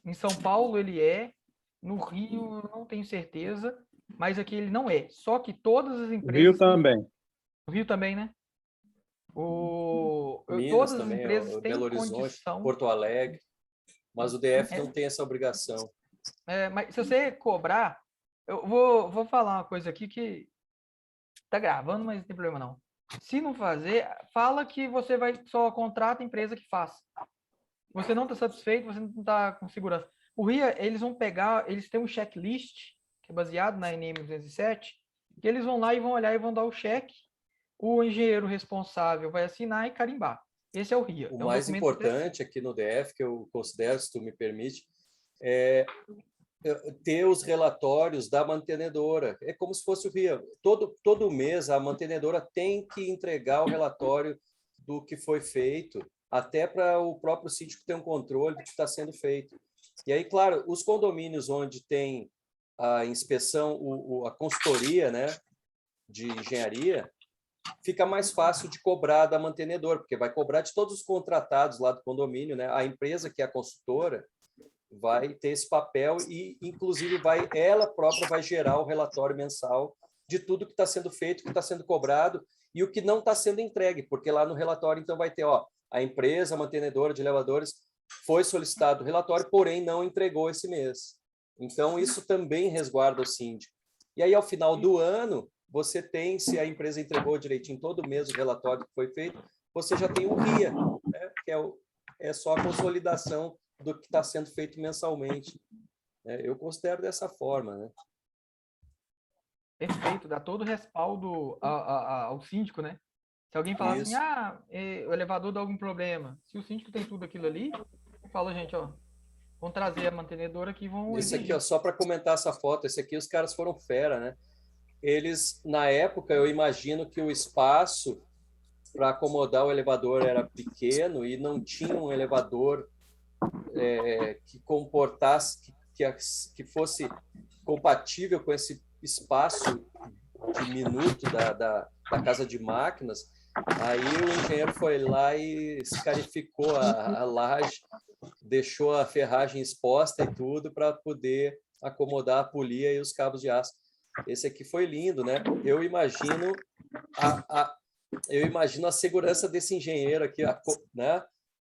Em São Paulo ele é, no Rio eu não tenho certeza, mas aqui ele não é. Só que todas as empresas... Rio também. O Rio também, né? Minas Todas as também, empresas têm Belo Horizonte, condição... Porto Alegre. mas o DF não tem essa obrigação. Mas se você cobrar, eu vou falar uma coisa aqui que tá gravando, mas não tem problema não. Se não fazer, fala que você só contrata a empresa que faz. Você não está satisfeito, você não está com segurança. O RIA, eles vão pegar, eles têm um checklist, que é baseado na NM 207, que eles vão lá e vão olhar e vão dar o cheque, o engenheiro responsável vai assinar e carimbar. Esse é o RIA. O mais importante aqui no DF, que eu considero, se tu me permite, é ter os relatórios da mantenedora. É como se fosse o RIA. Todo mês a mantenedora tem que entregar o relatório do que foi feito, até para o próprio síndico ter um controle do que está sendo feito. E aí, claro, os condomínios onde tem a inspeção, a consultoria, né, de engenharia, fica mais fácil de cobrar da mantenedora, porque vai cobrar de todos os contratados lá do condomínio, né? A empresa que é a consultora vai ter esse papel e, inclusive, ela própria vai gerar o relatório mensal de tudo que está sendo feito, que está sendo cobrado e o que não está sendo entregue, porque lá no relatório, então, vai ter, a empresa, a mantenedora de elevadores, foi solicitado o relatório, porém não entregou esse mês. Então, isso também resguarda o síndico. E aí, ao final do ano, você tem, se a empresa entregou direitinho todo mês o relatório que foi feito, você já tem o RIA, né? Que é só a consolidação do que está sendo feito mensalmente. Eu considero dessa forma, né? Perfeito, dá todo o respaldo ao síndico, né? Se alguém falar assim, o elevador dá algum problema, se o síndico tem tudo aquilo ali, fala, gente, vamos trazer a mantenedora aqui, vão Esse aqui, só para comentar essa foto, esse aqui os caras foram fera, né? Eles, na época, eu imagino que o espaço para acomodar o elevador era pequeno e não tinha um elevador que comportasse, que fosse compatível com esse espaço diminuto da casa de máquinas. Aí o engenheiro foi lá e escarificou a laje, deixou a ferragem exposta e tudo para poder acomodar a polia e os cabos de aço. Esse aqui foi lindo, né? Eu imagino a segurança desse engenheiro aqui, né?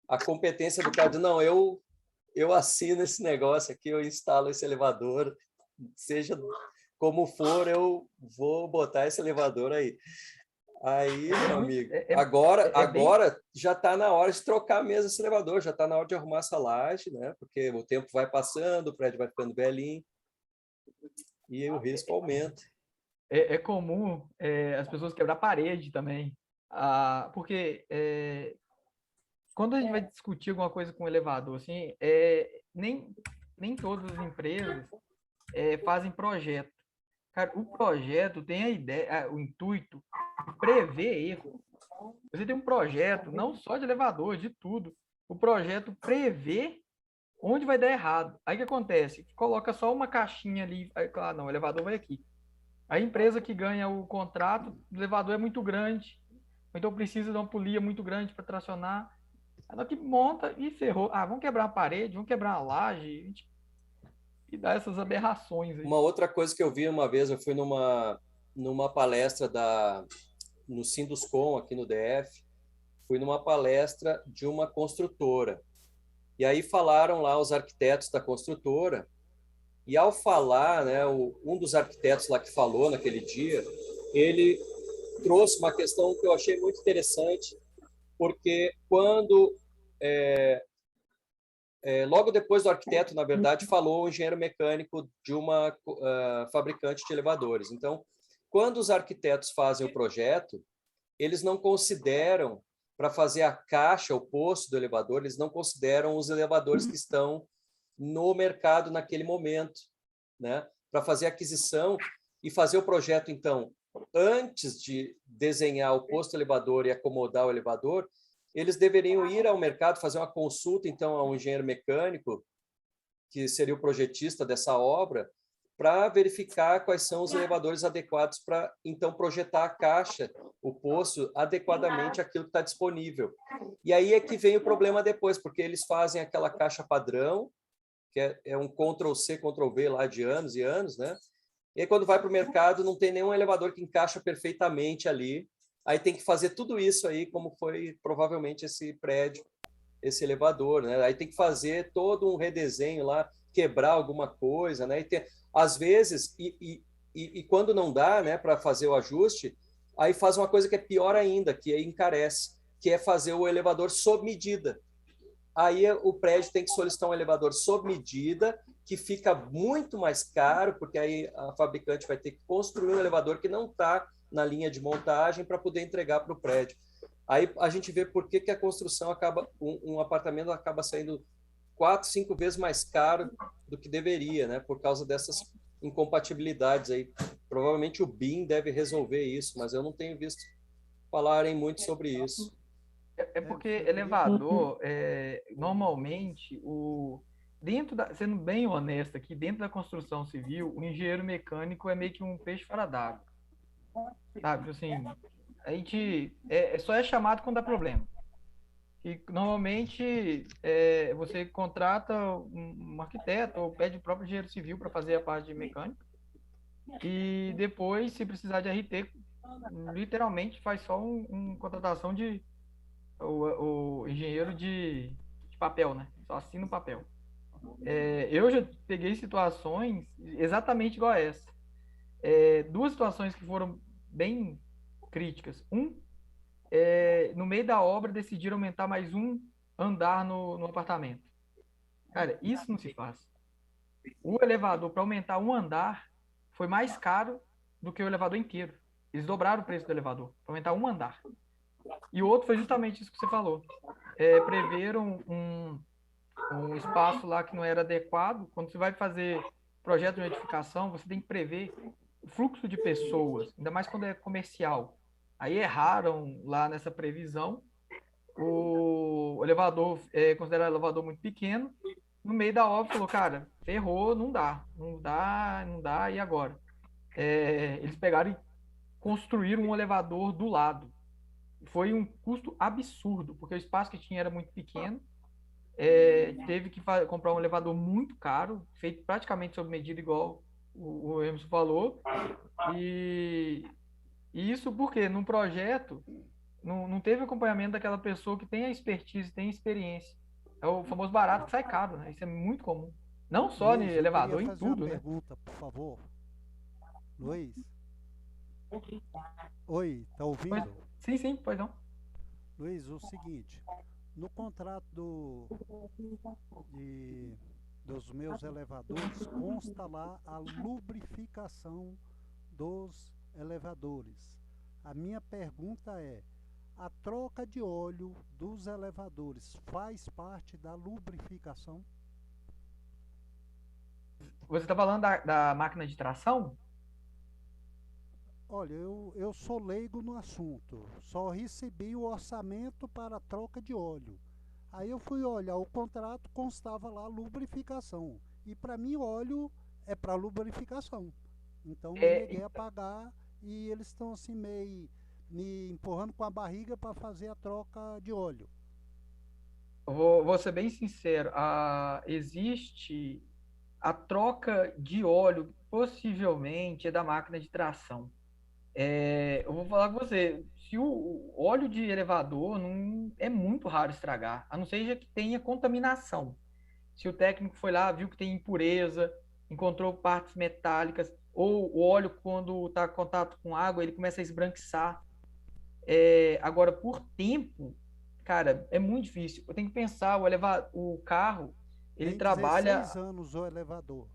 A competência do cara de, não, eu assino esse negócio aqui, eu instalo esse elevador, seja como for, eu vou botar esse elevador aí. Aí, meu amigo, agora já está na hora de trocar mesmo esse elevador, já está na hora de arrumar essa laje, né? Porque o tempo vai passando, o prédio vai ficando velhinho e o risco aumenta. É comum as pessoas quebrar parede também, porque quando a gente vai discutir alguma coisa com o elevador, assim, nem todas as empresas fazem projeto. Cara, o projeto tem a ideia, o intuito de prever erro. Você tem um projeto, não só de elevador, de tudo. O projeto prevê onde vai dar errado. Aí o que acontece? Coloca só uma caixinha ali, aí, claro, não, o elevador vai aqui. A empresa que ganha o contrato, o elevador é muito grande, então precisa de uma polia muito grande para tracionar. Ela que monta e ferrou. Vamos quebrar a parede, vamos quebrar a laje e dar essas aberrações aí. Uma outra coisa que eu vi uma vez, eu fui numa palestra no Sinduscom, aqui no DF, fui numa palestra de uma construtora. E aí falaram lá os arquitetos da construtora, e ao falar, né, um dos arquitetos lá que falou naquele dia, ele trouxe uma questão que eu achei muito interessante, porque quando logo depois do arquiteto, na verdade, falou o engenheiro mecânico de uma fabricante de elevadores. Então, quando os arquitetos fazem o projeto, eles não consideram, para fazer a caixa, o posto do elevador, eles não consideram os elevadores que estão no mercado naquele momento, né? Para fazer a aquisição e fazer o projeto, então, antes de desenhar o posto elevador e acomodar o elevador, eles deveriam ir ao mercado, fazer uma consulta, então, ao engenheiro mecânico, que seria o projetista dessa obra, para verificar quais são os elevadores adequados para, então, projetar a caixa, o poço, adequadamente àquilo que está disponível. E aí é que vem o problema depois, porque eles fazem aquela caixa padrão, que é um Ctrl+C, Ctrl+V lá de anos e anos, né? E aí, quando vai para o mercado, não tem nenhum elevador que encaixa perfeitamente ali. Aí tem que fazer tudo isso aí, como foi provavelmente esse prédio esse elevador, né? Aí tem que fazer todo um redesenho lá, quebrar alguma coisa, né? Às vezes, e quando não dá, né, para fazer o ajuste, aí faz uma coisa que é pior ainda, que aí encarece, que é fazer o elevador sob medida. Aí o prédio tem que solicitar um elevador sob medida, que fica muito mais caro, porque aí a fabricante vai ter que construir um elevador que não está na linha de montagem para poder entregar para o prédio. Aí a gente vê por que a construção acaba, um apartamento acaba saindo 4, 5 vezes mais caro do que deveria, né? Por causa dessas incompatibilidades aí. Provavelmente o BIM deve resolver isso, mas eu não tenho visto falarem muito sobre isso. É porque elevador, normalmente, sendo bem honesto aqui, dentro da construção civil, o engenheiro mecânico é meio que um peixe fora d'água. Sabe, assim, a gente só é chamado quando dá problema. E normalmente você contrata um arquiteto ou pede o próprio engenheiro civil para fazer a parte de mecânica. E depois, se precisar de RT, literalmente faz só uma contratação de o engenheiro de papel, né? Só assina o papel. Eu já peguei situações exatamente igual a essa. Duas situações que foram bem críticas. No meio da obra, decidiram aumentar mais um andar no apartamento. Cara, isso não se faz. O elevador, para aumentar um andar, foi mais caro do que o elevador inteiro. Eles dobraram o preço do elevador, para aumentar um andar. E o outro foi justamente isso que você falou. Preveram um espaço lá que não era adequado. Quando você vai fazer projeto de edificação, você tem que prever o fluxo de pessoas, ainda mais quando é comercial. Aí erraram lá nessa previsão. O elevador, considerado um elevador muito pequeno, no meio da obra falou, cara, ferrou, não dá, e agora? Eles pegaram e construíram um elevador do lado. Foi um custo absurdo, porque o espaço que tinha era muito pequeno. Teve que comprar um elevador muito caro, feito praticamente sob medida, igual o Emerson falou. E isso porque num projeto não teve acompanhamento daquela pessoa que tem a expertise, tem a experiência. É o famoso barato que sai caro, né? Isso é muito comum. Não só Luiz, em elevador, em tudo, uma né? pergunta, por favor. Luiz? Oi, tá ouvindo? Sim, pois não. Luiz, o seguinte, no contrato dos meus elevadores consta lá a lubrificação dos elevadores. A minha pergunta é, a troca de óleo dos elevadores faz parte da lubrificação? Você está falando da máquina de tração? Olha, eu sou leigo no assunto, só recebi o orçamento para a troca de óleo. Aí eu fui olhar o contrato, constava lá lubrificação. E para mim óleo é para lubrificação. Então me neguei a pagar e eles estão assim meio me empurrando com a barriga para fazer a troca de óleo. Vou ser bem sincero, existe a troca de óleo, possivelmente é da máquina de tração. Eu vou falar com você, se o óleo de elevador não é muito raro estragar, a não ser que tenha contaminação. Se o técnico foi lá, viu que tem impureza, encontrou partes metálicas, ou o óleo, quando está em contato com água, ele começa a esbranquiçar. Agora, por tempo, cara, é muito difícil. Eu tenho que pensar, o carro, ele Tem trabalha 16 anos o elevador.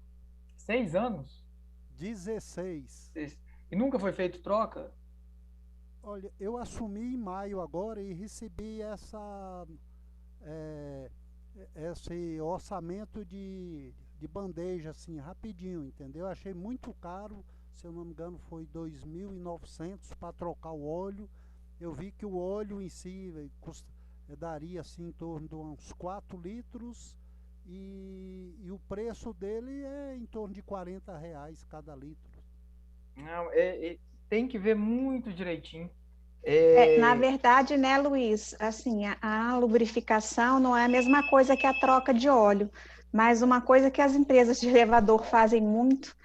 6 anos 16. e nunca foi feito troca. Olha, eu assumi em maio agora e recebi esse orçamento de bandeja, assim, rapidinho, entendeu? Achei muito caro, se eu não me engano foi 2.900 para trocar o óleo. Eu vi que o óleo em si daria assim em torno de uns 4 litros e o preço dele é em torno de R$ 40 cada litro. Não, tem que ver muito direitinho. Na verdade, né, Luiz, assim, a lubrificação não é a mesma coisa que a troca de óleo, mas uma coisa que as empresas de elevador fazem muito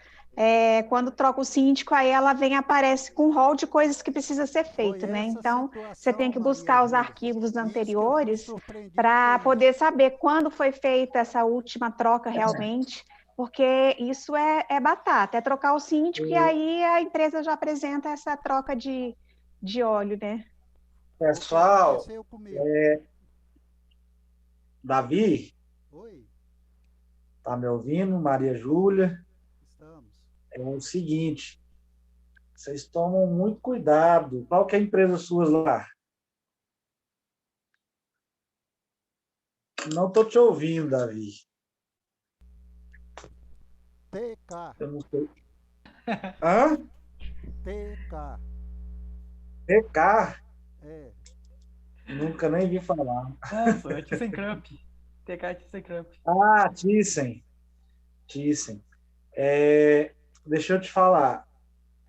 quando troca o síndico, aí ela vem e aparece com um rol de coisas que precisa ser Foi feito, né? essa Então, você tem situação, que Maria buscar os Júlia. arquivos Isso que eu fui anteriores surpreendido para com poder isso. saber quando foi feita essa última troca realmente, porque isso é batata, é trocar o síndico e aí a empresa já apresenta essa troca de óleo, né? O que Pessoal, aconteceu comigo. Davi, Oi, tá me ouvindo? Maria Júlia, estamos. é o seguinte, vocês tomam muito cuidado. Qual que é a empresa sua lá? Não estou te ouvindo, Davi. TK, Eu não sei. Hã? TK. TK? É, Nunca nem vi falar. Não, sou ThyssenKrupp. TK ThyssenKrupp. Ah, Thyssen. Thyssen. Deixa eu te falar.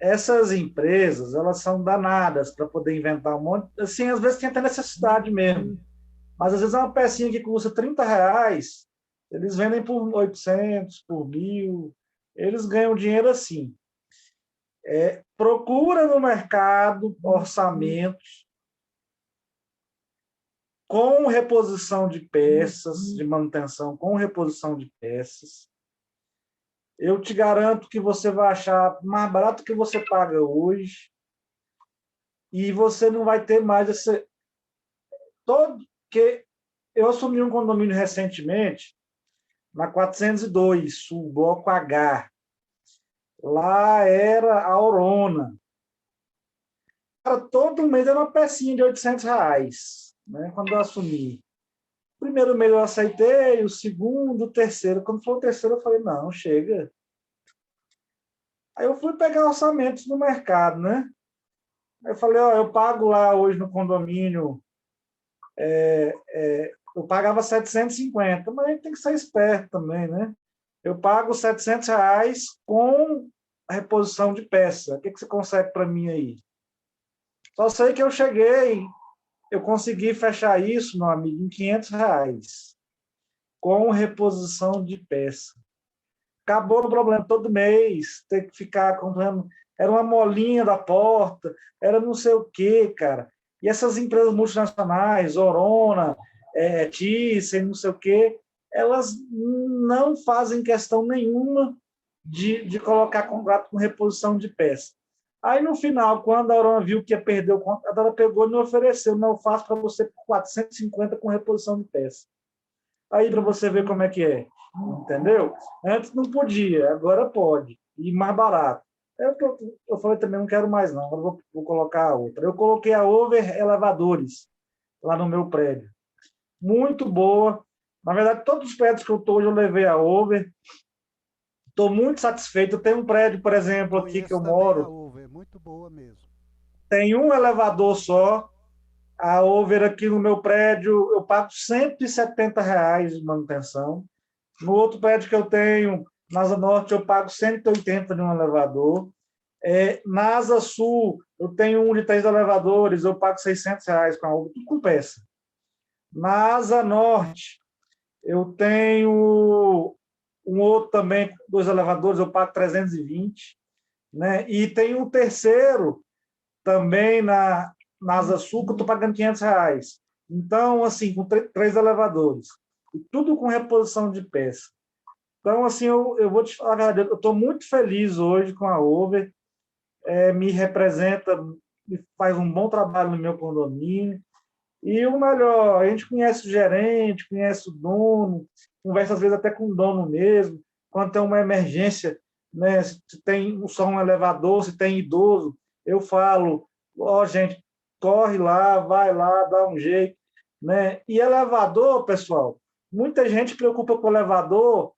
Essas empresas, elas são danadas para poder inventar um monte. Assim, às vezes tem até necessidade mesmo. Mas às vezes é uma pecinha que custa R$ 30, eles vendem por 800, por 1.000. Eles ganham dinheiro assim. Procura no mercado orçamentos com reposição de peças, de manutenção com reposição de peças. Eu te garanto que você vai achar mais barato que você paga hoje e você não vai ter mais esse... Que eu assumi um condomínio recentemente, na 402, Sul, Bloco H. Lá era a Aurona. Cara, todo mês era uma pecinha de R$ 800, né, quando eu assumi. O primeiro mês eu aceitei, o segundo, o terceiro. Quando foi o terceiro, eu falei, não, chega. Aí eu fui pegar orçamentos no mercado, né? Aí eu falei, ó, eu pago lá hoje no condomínio, eu pagava 750, mas a gente tem que ser esperto também, né? Eu pago R$ 700 com a reposição de peça. O que você consegue para mim aí? Só sei que eu cheguei, eu consegui fechar isso, meu amigo, em R$ 500, com reposição de peça. Acabou o problema todo mês, ter que ficar comprando. Era uma molinha da porta, era não sei o quê, cara. E essas empresas multinacionais, Orona, Thyssen, não sei o quê, elas não fazem questão nenhuma de colocar contrato com reposição de peça. Aí, no final, quando a Orona viu que ia perder o contrato, ela pegou e me ofereceu, não, eu faço para você por 450 com reposição de peça. Aí, para você ver como é que é. Entendeu? Antes não podia, agora pode. E mais barato. Eu falei também, não quero mais não, agora vou colocar a outra. Eu coloquei a Over Elevadores lá no meu prédio. Muito boa. Na verdade, todos os prédios que eu estou hoje eu levei a Over. Estou muito satisfeito. Eu tenho um prédio, por exemplo, aqui que conheço eu também a moro, Uber, muito boa mesmo. tem um elevador só. A Over aqui no meu prédio, eu pago R$ 170 de manutenção. No outro prédio que eu tenho, na Asa Norte, eu pago 180 de um elevador. Na Asa Sul, eu tenho um de 3 elevadores, eu pago R$ 600 com a Uber, tudo com peça. Na Asa Norte, eu tenho um outro também, 2 elevadores, eu pago 320. Né? E tem um terceiro também na Asa Sul, que eu estou pagando R$ 500. Então, assim, com 3 elevadores. E tudo com reposição de peça. Então, assim, eu vou te falar, eu estou muito feliz hoje com a Uber, me representa, me faz um bom trabalho no meu condomínio. E o melhor, a gente conhece o gerente, conhece o dono, conversa às vezes até com o dono mesmo, quando tem uma emergência, né, se tem só um elevador, se tem idoso, eu falo, ó, gente, corre lá, vai lá, dá um jeito. Né? E elevador, pessoal, muita gente preocupa com o elevador,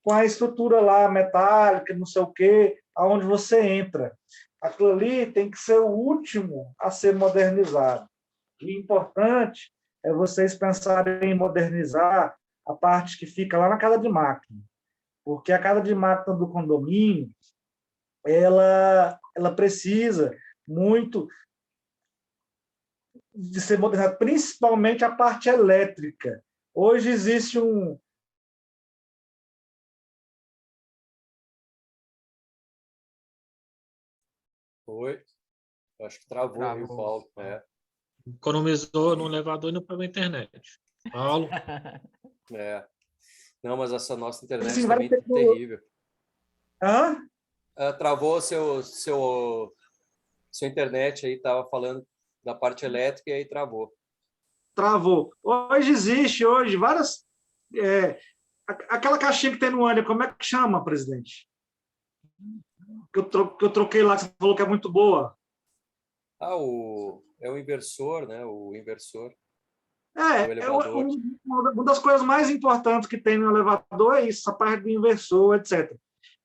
com a estrutura lá metálica, não sei o quê, aonde você entra. Aquilo ali tem que ser o último a ser modernizado. O importante é vocês pensarem em modernizar a parte que fica lá na casa de máquina, porque a casa de máquina do condomínio, ela precisa muito de ser modernizada, principalmente a parte elétrica. Hoje existe Oi? Eu acho que travou aí o Travou. Paulo. É, Economizou no elevador e não pegou a internet. Paulo, é. Não, mas essa nossa internet Assim, vai também ter tá terrível. Hã? Travou sua internet aí, estava falando da parte elétrica e aí travou. Travou. Hoje existe, várias... aquela caixinha que tem no ônibus, como é que chama, presidente? Que eu troquei lá, que você falou que é muito boa. É o inversor, né? O inversor do É elevador. uma das coisas mais importantes que tem no elevador é isso, essa parte do inversor, etc.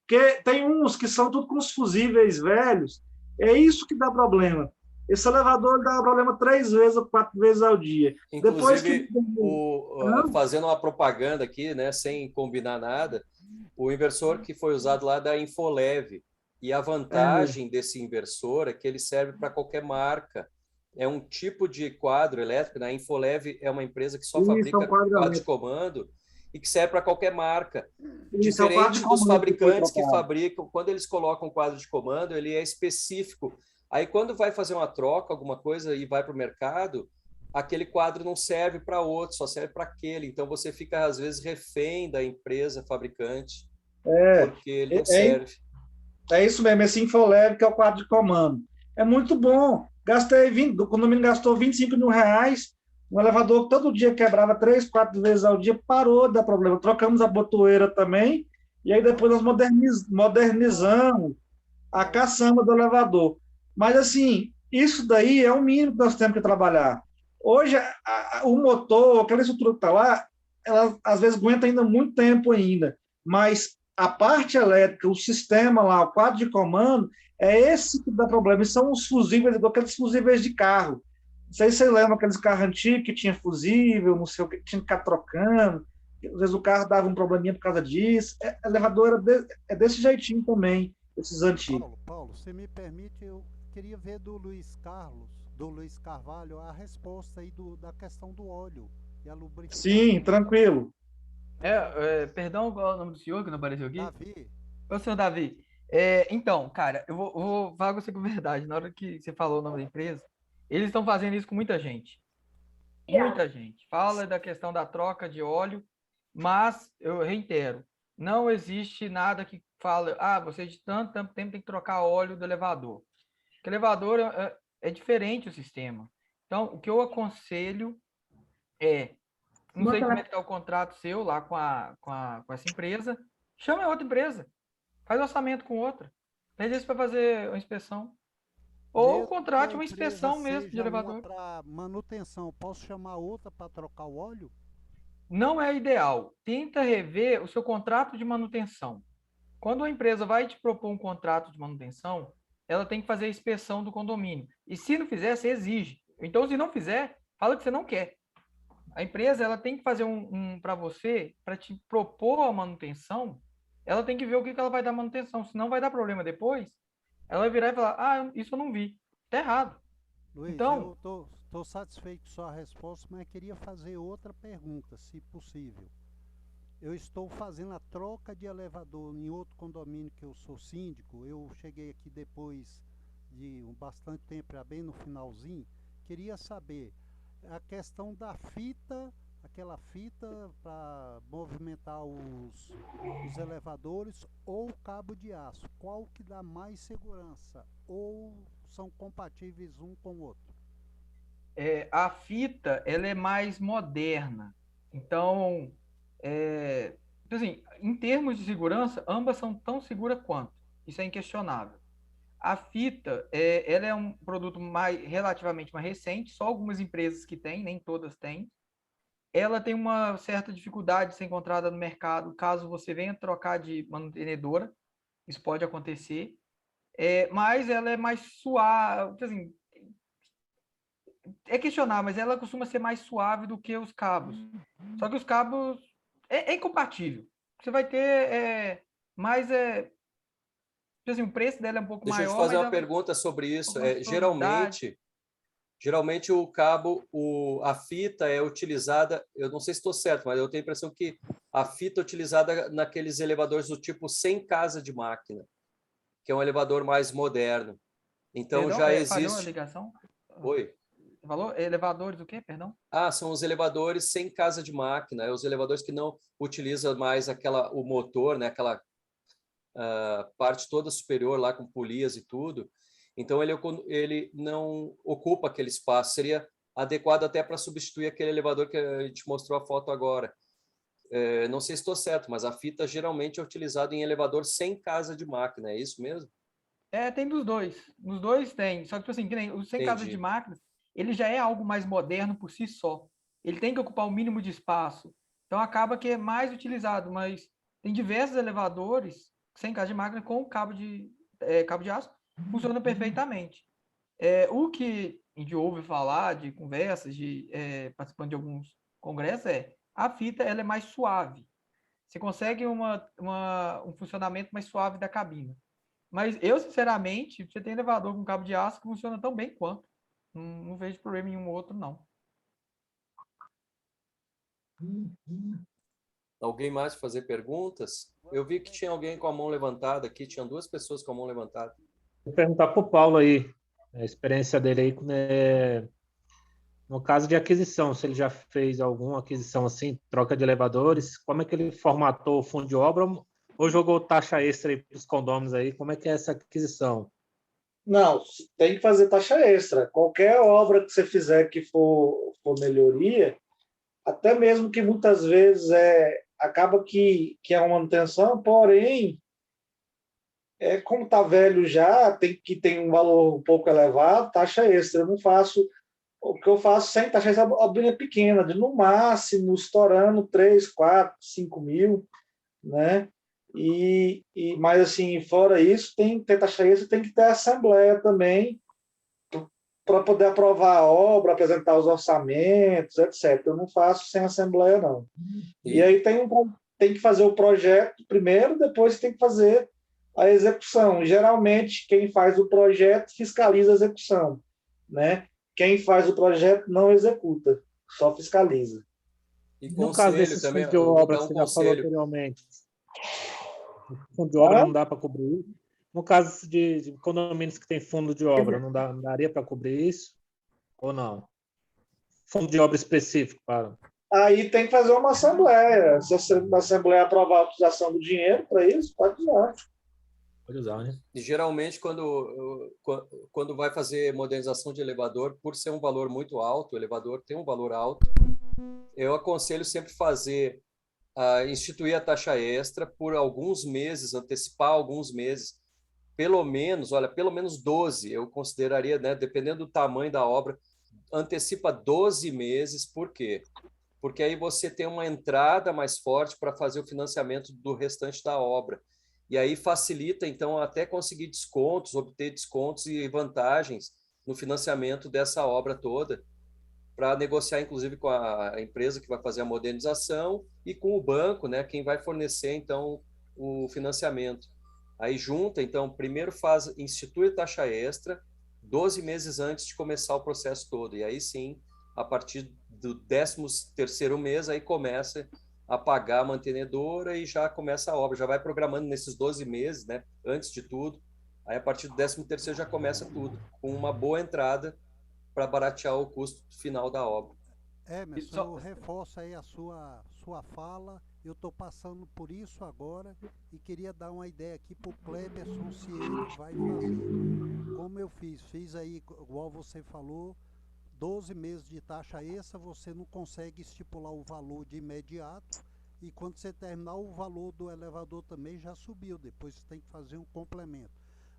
Porque tem uns que são tudo com os fusíveis velhos, é isso que dá problema. Esse elevador dá problema 3 vezes ou 4 vezes ao dia. Depois Inclusive, que... fazendo uma propaganda aqui, né, sem combinar nada, o inversor que foi usado lá da Infolev. E a vantagem desse inversor é que ele serve para qualquer marca. É um tipo de quadro elétrico, né? A Infolev é uma empresa que só Isso, fabrica é um quadro quadro de elétrico. comando e que serve para qualquer marca. Isso, é o quadro de Diferente dos comando que foi fabricantes que trocado. fabricam, quando eles colocam quadro de comando, ele é específico. Aí, quando vai fazer uma troca, alguma coisa, e vai para o mercado, aquele quadro não serve para outro, só serve para aquele. Então, você fica, às vezes, refém da empresa fabricante, porque ele não serve. É isso mesmo, esse Infolev, que é o quadro de comando. É muito bom. Gastei 20, o condomínio gastou R$25 mil, um elevador que todo dia quebrava 3, 4 vezes ao dia, parou de dar problema. Trocamos a botoeira também, e aí depois nós modernizamos a caçamba do elevador. Mas, assim, isso daí é o mínimo que nós temos que trabalhar. Hoje, o motor, aquela estrutura que está lá, ela às vezes aguenta ainda muito tempo ainda, mas a parte elétrica, o sistema lá, o quadro de comando, é esse que dá problema. E são os fusíveis, igual aqueles fusíveis de carro. Não sei se você lembra aqueles carros antigos que tinha fusível, não sei o que, tinha que ficar trocando. Às vezes o carro dava um probleminha por causa disso. Elevador é desse jeitinho também, esses antigos. Paulo, se me permite, eu queria ver do Luiz Carvalho, a resposta aí da questão do óleo e a lubrificação. Sim, tranquilo. Perdão, qual é o nome do senhor que não apareceu aqui? Davi, Ô, senhor Davi. Então, cara, eu vou falar com você com verdade. Na hora que você falou o nome da empresa, eles estão fazendo isso com muita gente. Muita gente. Fala da questão da troca de óleo, mas eu reitero, não existe nada que fala, você de tanto tempo tem que trocar óleo do elevador. Porque o elevador é diferente o sistema. Então, o que eu aconselho não sei como é que está o contrato seu lá com essa empresa, chama a outra empresa, faz orçamento com outra, pede isso para fazer a inspeção. Ou mesmo contrate que a uma empresa inspeção mesmo de seja elevador. para manutenção, posso chamar outra para trocar o óleo? Não é ideal. Tenta rever o seu contrato de manutenção. Quando a empresa vai te propor um contrato de manutenção, ela tem que fazer a inspeção do condomínio. E se não fizer, você exige. Então, se não fizer, fala que você não quer. A empresa ela tem que fazer para você, para te propor a manutenção, ela tem que ver o que ela vai dar manutenção. Se não vai dar problema depois, ela vai virar e falar, isso eu não vi. Está errado. Luiz, Então, eu estou satisfeito com sua resposta, mas queria fazer outra pergunta, se possível. Eu estou fazendo a troca de elevador em outro condomínio que eu sou síndico. Eu cheguei aqui depois de bastante tempo, já bem no finalzinho. Queria saber a questão da fita, aquela fita para movimentar os elevadores ou o cabo de aço. Qual que dá mais segurança? Ou são compatíveis um com o outro? a fita ela é mais moderna. Então, assim, em termos de segurança, ambas são tão seguras quanto. Isso é inquestionável. A fita, ela é um produto relativamente mais recente, só algumas empresas que têm, nem todas têm. Ela tem uma certa dificuldade de ser encontrada no mercado, caso você venha trocar de mantenedora, isso pode acontecer. Mas ela é mais suave, assim, é questionável, mas ela costuma ser mais suave do que os cabos. Só que os cabos é incompatível. Você vai ter mais... assim, o preço dela é um pouco Deixa maior. eu te fazer mas uma pergunta sobre isso. Geralmente o cabo, a fita é utilizada, eu não sei se estou certo, mas eu tenho a impressão que a fita é utilizada naqueles elevadores do tipo sem casa de máquina, que é um elevador mais moderno. Então Perdão, já falhou a existe. ligação? Oi. Você falou elevadores o quê? Perdão? São os elevadores sem casa de máquina, os elevadores que não utilizam mais o motor, né? Aquela parte toda superior lá com polias e tudo. Então ele não ocupa aquele espaço. Seria adequado até para substituir aquele elevador que a gente mostrou a foto agora. Não sei se estou certo, mas a fita geralmente é utilizada em elevador sem casa de máquina, é isso mesmo? Tem dos dois. Nos dois tem. Só que, tipo assim, que nem o sem casa de Entendi. máquinas, ele já é algo mais moderno por si só. Ele tem que ocupar o mínimo de espaço. Então, acaba que é mais utilizado, mas tem diversos elevadores sem casa de máquina com cabo de aço, funciona perfeitamente. O que a gente ouve falar de conversas, participando de alguns congressos, a fita ela é mais suave. Você consegue um funcionamento mais suave da cabina. Mas eu, sinceramente, você tem elevador com cabo de aço que funciona tão bem quanto. Não vejo problema em um ou outro, não. Alguém mais fazer perguntas? Eu vi que tinha alguém com a mão levantada aqui, tinham 2 pessoas com a mão levantada. Vou perguntar para o Paulo aí, a experiência dele aí, né, no caso de aquisição, se ele já fez alguma aquisição assim, troca de elevadores, como é que ele formatou o fundo de obra ou jogou taxa extra aí para os condôminos aí? Como é que é essa aquisição? Não, tem que fazer taxa extra. Qualquer obra que você fizer que for melhoria, até mesmo que muitas vezes acaba que é uma manutenção, porém, como está velho já, tem um valor um pouco elevado, taxa extra. Eu não faço. O que eu faço sem taxa extra, obrinha pequena, de no máximo, estourando 3, 4, 5 mil, né? Mas, assim, fora isso, tem que ter taxa extra, tem que ter assembleia também, para poder aprovar a obra, apresentar os orçamentos, etc. Eu não faço sem assembleia, não. E aí tem que fazer o projeto primeiro, depois tem que fazer a execução. Geralmente, quem faz o projeto fiscaliza a execução, né? Quem faz o projeto não executa, só fiscaliza. E No caso conselho desses também, fundos de eu vou obra dar que um você já falou conselho. anteriormente, o fundo de obra não dá para cobrir isso? No caso de condomínios que tem fundo de obra, não daria para cobrir isso? Ou não? Fundo de obra específico, para. Aí tem que fazer uma assembleia. Se a assembleia aprovar a utilização do dinheiro para isso, pode usar. Pode usar, né? E geralmente, quando vai fazer modernização de elevador, por ser um valor muito alto, o elevador tem um valor alto, eu aconselho sempre instituir a taxa extra por alguns meses, antecipar alguns meses, pelo menos 12, eu consideraria, né, dependendo do tamanho da obra, antecipa 12 meses, por quê? Porque aí você tem uma entrada mais forte para fazer o financiamento do restante da obra. E aí facilita, então, até conseguir descontos, obter descontos e vantagens no financiamento dessa obra toda, para negociar, inclusive, com a empresa que vai fazer a modernização e com o banco, né, quem vai fornecer, então, o financiamento. Aí junta, então, primeiro institui a taxa extra 12 meses antes de começar o processo todo. E aí sim, a partir do 13º mês, aí começa a pagar a mantenedora e já começa a obra. Já vai programando nesses 12 meses, né, antes de tudo. Aí, a partir do 13º já começa tudo, com uma boa entrada para baratear o custo final da obra. Emerson, eu reforço aí a sua fala. Eu estou passando por isso agora e queria dar uma ideia aqui para o Cleberson, se ele vai fazer. Como eu fiz aí, igual você falou, 12 meses de taxa extra, você não consegue estipular o valor de imediato e quando você terminar, o valor do elevador também já subiu, depois você tem que fazer um complemento.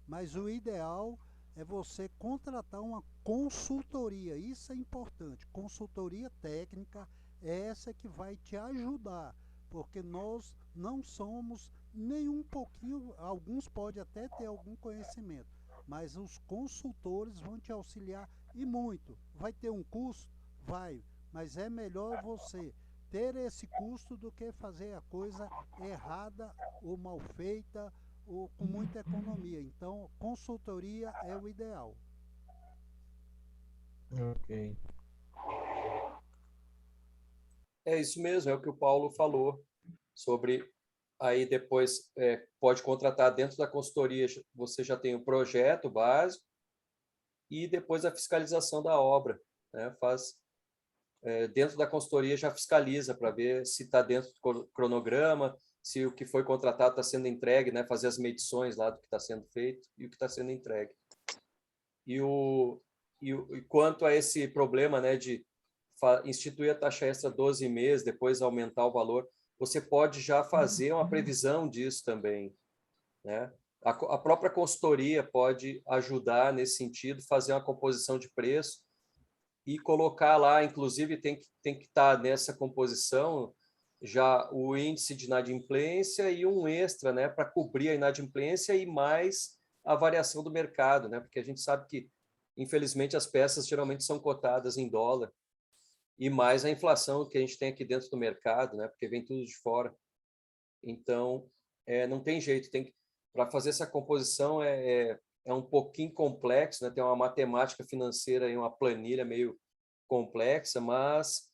Mas o ideal é você contratar uma consultoria, isso é importante, consultoria técnica, é essa que vai te ajudar, porque nós não somos nem um pouquinho, alguns podem até ter algum conhecimento, mas os consultores vão te auxiliar e muito. Vai ter um custo? Vai, mas é melhor você ter esse custo do que fazer a coisa errada ou mal feita, ou com muita economia. Então, consultoria é o ideal. Ok. É isso mesmo, é o que o Paulo falou sobre aí depois pode contratar dentro da consultoria, você já tem o projeto básico, e depois a fiscalização da obra, né? Dentro da consultoria já fiscaliza para ver se está dentro do cronograma, se o que foi contratado está sendo entregue, né? Fazer as medições lá do que está sendo feito e o que está sendo entregue. E quanto a esse problema, né, de instituir a taxa extra 12 meses, depois aumentar o valor, você pode já fazer uma previsão disso também, né? A própria consultoria pode ajudar nesse sentido, fazer uma composição de preço e colocar lá, inclusive tem que estar nessa composição já o índice de inadimplência e um extra, né, para cobrir a inadimplência e mais a variação do mercado, né? Porque a gente sabe que, infelizmente, as peças geralmente são cotadas em dólar e mais a inflação que a gente tem aqui dentro do mercado, né? Porque vem tudo de fora. Então, não tem jeito, para fazer essa composição é um pouquinho complexo, né? Tem uma matemática financeira e uma planilha meio complexa, mas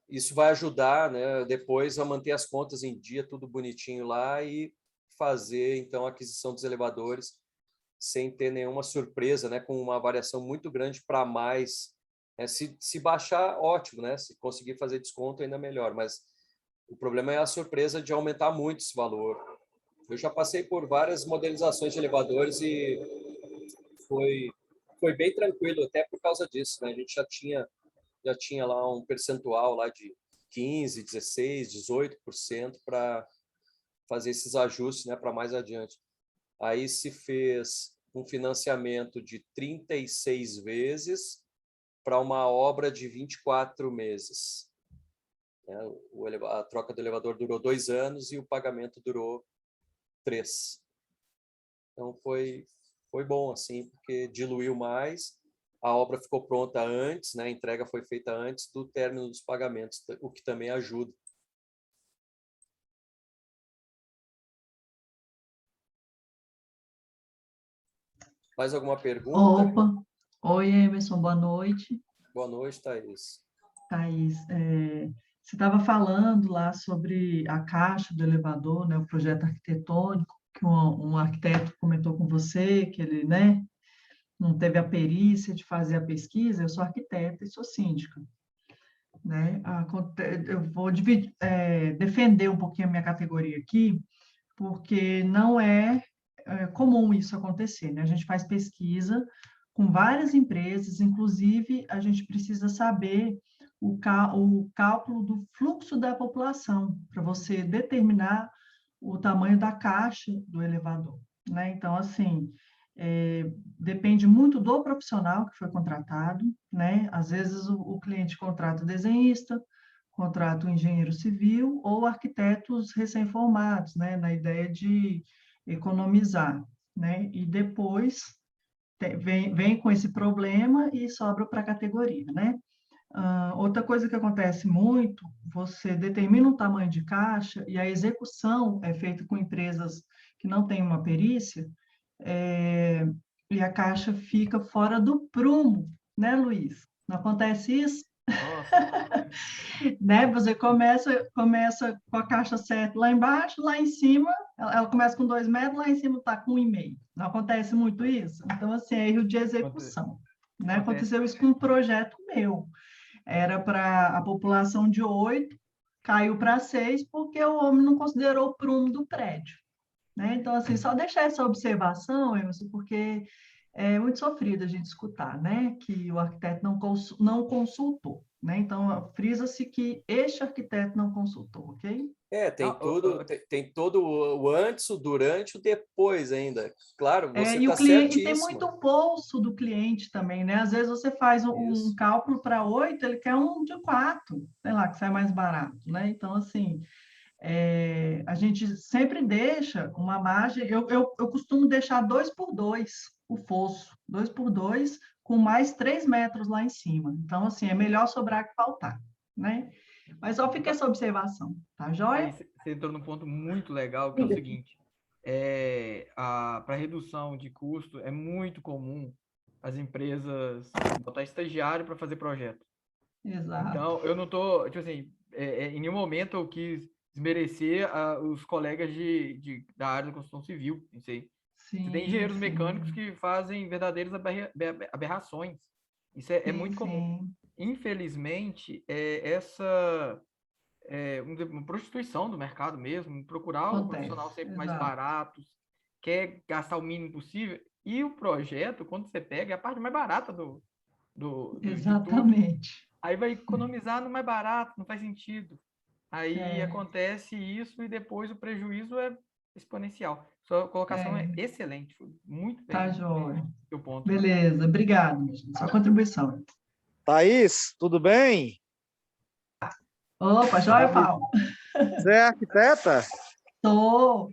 isso vai ajudar, né, depois a manter as contas em dia, tudo bonitinho lá e fazer, então, a aquisição dos elevadores sem ter nenhuma surpresa, né, com uma variação muito grande para mais. Se baixar, ótimo, né? Se conseguir fazer desconto, ainda melhor, mas o problema é a surpresa de aumentar muito esse valor. Eu já passei por várias modelizações de elevadores e foi bem tranquilo, até por causa disso, né? A gente já tinha lá um percentual lá de 15, 16, 18% para fazer esses ajustes, né, para mais adiante. Aí se fez um financiamento de 36 vezes para uma obra de 24 meses. A troca do elevador durou 2 anos e o pagamento durou 3. Então foi bom, assim, porque diluiu mais, a obra ficou pronta antes, né? A entrega foi feita antes do término dos pagamentos, o que também ajuda. Mais alguma pergunta? Opa! Oi, Emerson, boa noite. Boa noite, Thaís. Thaís, você estava falando lá sobre a caixa do elevador, né, o projeto arquitetônico, que um arquiteto comentou com você, que ele, né, não teve a perícia de fazer a pesquisa. Eu sou arquiteta e sou síndica, né? Eu vou defender um pouquinho a minha categoria aqui, porque não é comum isso acontecer, né? A gente faz pesquisa com várias empresas, inclusive a gente precisa saber o cálculo do fluxo da população, para você determinar o tamanho da caixa do elevador, né? Então, assim, depende muito do profissional que foi contratado, né? Às vezes o cliente contrata o desenhista, contrata o engenheiro civil ou arquitetos recém-formados, né? Na ideia de economizar, né? E depois vem com esse problema e sobra para a categoria, né? Outra coisa que acontece muito, você determina um tamanho de caixa e a execução é feita com empresas que não têm uma perícia, e a caixa fica fora do prumo, né, Luiz? Não acontece isso? Nossa. Né? Você começa com a caixa certa lá embaixo, lá em cima, ela começa com 2 metros, lá em cima está com 1,5. Não acontece muito isso? Então, assim, é erro de execução. Né? Aconteceu isso com um projeto meu. Era para a população de 8, caiu para 6, porque o homem não considerou o prumo do prédio. Né? Então, assim, só deixar essa observação, Emerson, porque é muito sofrido a gente escutar, né? Que o arquiteto não consultou. Né? Então, frisa-se que este arquiteto não consultou, ok? Tem todo o antes, o durante e o depois ainda. Claro, você está certíssimo. E tem certíssimo. muito bolso do cliente também, né? Às vezes você faz um cálculo para 8, ele quer um de 4, sei lá, que sai mais barato, né? Então, assim, a gente sempre deixa uma margem, eu costumo deixar 2 por 2 o fosso, 2 por 2, com mais 3 metros lá em cima. Então, assim, é melhor sobrar que faltar, né? Mas só fica essa observação, tá joia? Você entrou num ponto muito legal, que é o seguinte, para redução de custo, é muito comum as empresas botar estagiário para fazer projeto. Exato. Então, eu não estou, tipo assim, em nenhum momento eu quis desmerecer os colegas da área da construção civil, não sei. Você tem Sim, engenheiros sim. mecânicos que fazem verdadeiras aberrações. Isso é Sim, muito comum. sim. Infelizmente, uma prostituição do mercado mesmo, procurar o profissional Acontece, sempre mais exato. barato, quer gastar o mínimo possível. E o projeto, quando você pega, é a parte mais barata de tudo. Exatamente. Aí vai economizar no mais barato, não faz sentido. Aí É, acontece isso e depois o prejuízo é exponencial. Sua colocação é é, excelente, foi muito tá bem joia. seu ponto. Beleza, obrigado, sua contribuição. Thaís, tudo bem? Opa, joia, Paulo. Você é arquiteta? Tô.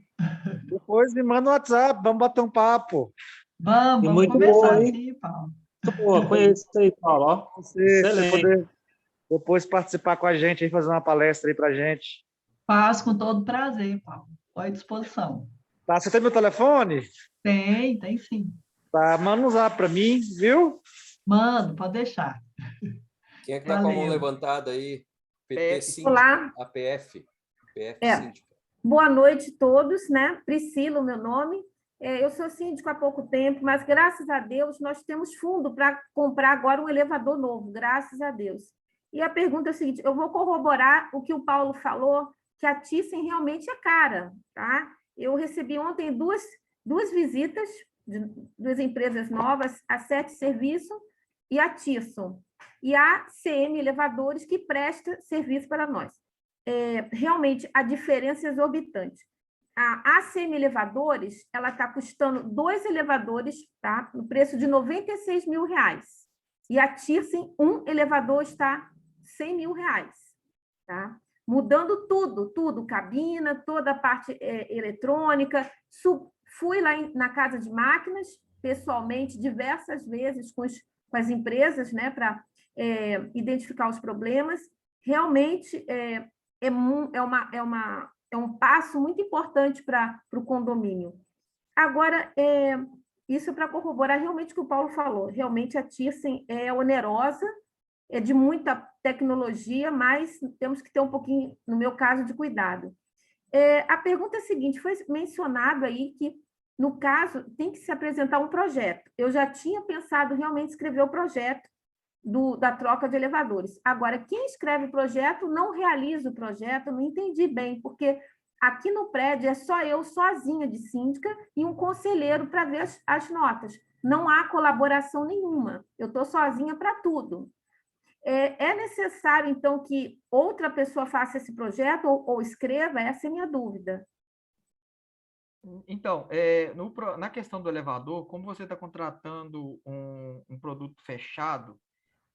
Depois me manda um WhatsApp, vamos bater um papo. Vamos, E vamos muito boa, conversar, hein? sim, Paulo. Muito boa. Conheço aí, Paulo. Ó. Você Excelente. poder depois participar com a gente e fazer uma palestra aí pra gente. Faço com todo prazer, Paulo. Estou à disposição. Tá, você tem meu telefone? Tem sim. Tá, manda um zap pra mim, viu? Mando, pode deixar. Quem é que está com a mão Valeu. levantada aí? PT Síndica, Olá. APF. APF É. Síndica. Boa noite a todos, né? Priscila, o meu nome. Eu sou síndico há pouco tempo, mas graças a Deus nós temos fundo para comprar agora um elevador novo, graças a Deus. E a pergunta é a seguinte: eu vou corroborar o que o Paulo falou, que a Thyssen realmente é cara, tá? Eu recebi ontem duas visitas de duas empresas novas, a Sete Serviço e a Thyssen, e a CM Elevadores, que presta serviço para nós. Realmente a diferença é exorbitante. A ACM Elevadores, ela está custando 2 elevadores, tá? No preço de R$96 mil. E a Thyssen, um elevador está R$100 mil, tá? Mudando tudo, cabina, toda a parte eletrônica. Fui lá na Casa de Máquinas, pessoalmente, diversas vezes com as empresas, né, para identificar os problemas. Realmente é um passo muito importante para o condomínio. Agora, isso é para corroborar realmente o que o Paulo falou. Realmente a Thyssen é onerosa, é de muita tecnologia, mas temos que ter um pouquinho, no meu caso, de cuidado. A pergunta é a seguinte: foi mencionado aí que, no caso, tem que se apresentar um projeto. Eu já tinha pensado realmente escrever o projeto da troca de elevadores. Agora, quem escreve o projeto não realiza o projeto, eu não entendi bem, porque aqui no prédio é só eu sozinha de síndica e um conselheiro para ver as notas. Não há colaboração nenhuma, eu estou sozinha para tudo. É necessário, então, que outra pessoa faça esse projeto ou escreva? Essa é a minha dúvida. Então, na questão do elevador, como você está contratando um produto fechado,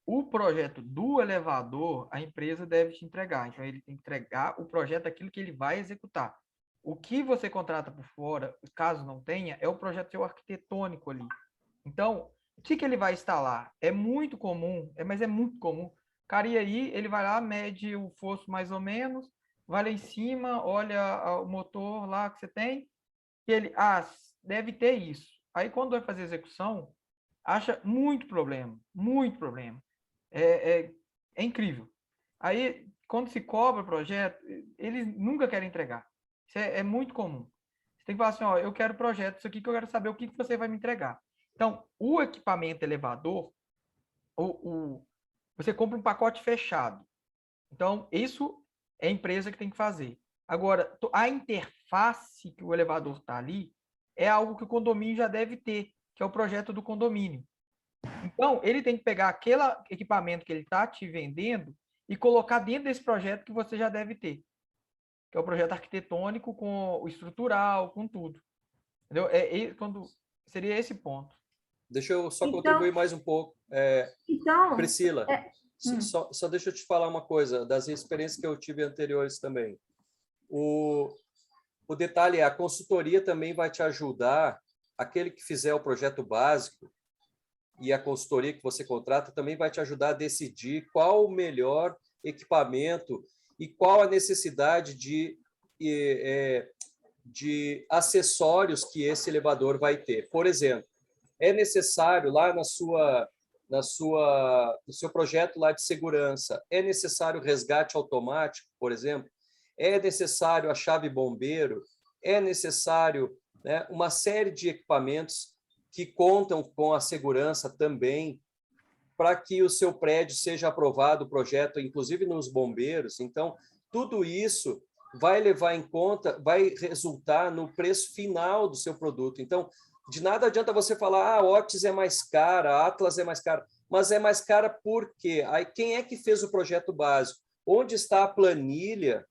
o projeto do elevador, a empresa deve te entregar. Então, ele tem que entregar o projeto daquilo que ele vai executar. O que você contrata por fora, caso não tenha, é o projeto arquitetônico ali. Então, o que ele vai instalar? É muito comum, mas é muito comum. O cara, e aí, ele vai lá, mede o fosso mais ou menos, vai lá em cima, olha o motor lá que você tem, e ele, deve ter isso. Aí, quando vai fazer a execução, acha muito problema, muito problema. É incrível. Aí, quando se cobra o projeto, eles nunca querem entregar. Isso é muito comum. Você tem que falar assim, ó, eu quero projeto, isso aqui que eu quero saber o que você vai me entregar. Então, o equipamento elevador, você compra um pacote fechado. Então, isso é a empresa que tem que fazer. Agora, a interface que o elevador está ali é algo que o condomínio já deve ter, que é o projeto do condomínio. Então, ele tem que pegar aquele equipamento que ele está te vendendo e colocar dentro desse projeto que você já deve ter, que é o projeto arquitetônico com o estrutural, com tudo. Entendeu? Seria esse ponto. Deixa eu só contribuir mais um pouco. Priscila, só deixa eu te falar uma coisa, das experiências que eu tive anteriores também. O detalhe é, a consultoria também vai te ajudar, aquele que fizer o projeto básico, e a consultoria que você contrata também vai te ajudar a decidir qual o melhor equipamento e qual a necessidade de acessórios que esse elevador vai ter. Por exemplo, é necessário lá no seu projeto lá de segurança, é necessário resgate automático, por exemplo, é necessário a chave bombeiro, é necessário né? Uma série de equipamentos que contam com a segurança também, para que o seu prédio seja aprovado, o projeto, inclusive nos bombeiros. Então, tudo isso vai levar em conta, vai resultar no preço final do seu produto. Então, de nada adianta você falar, a Otis é mais cara, a Atlas é mais cara, mas é mais cara por quê? Aí, quem é que fez o projeto básico? Onde está a planilha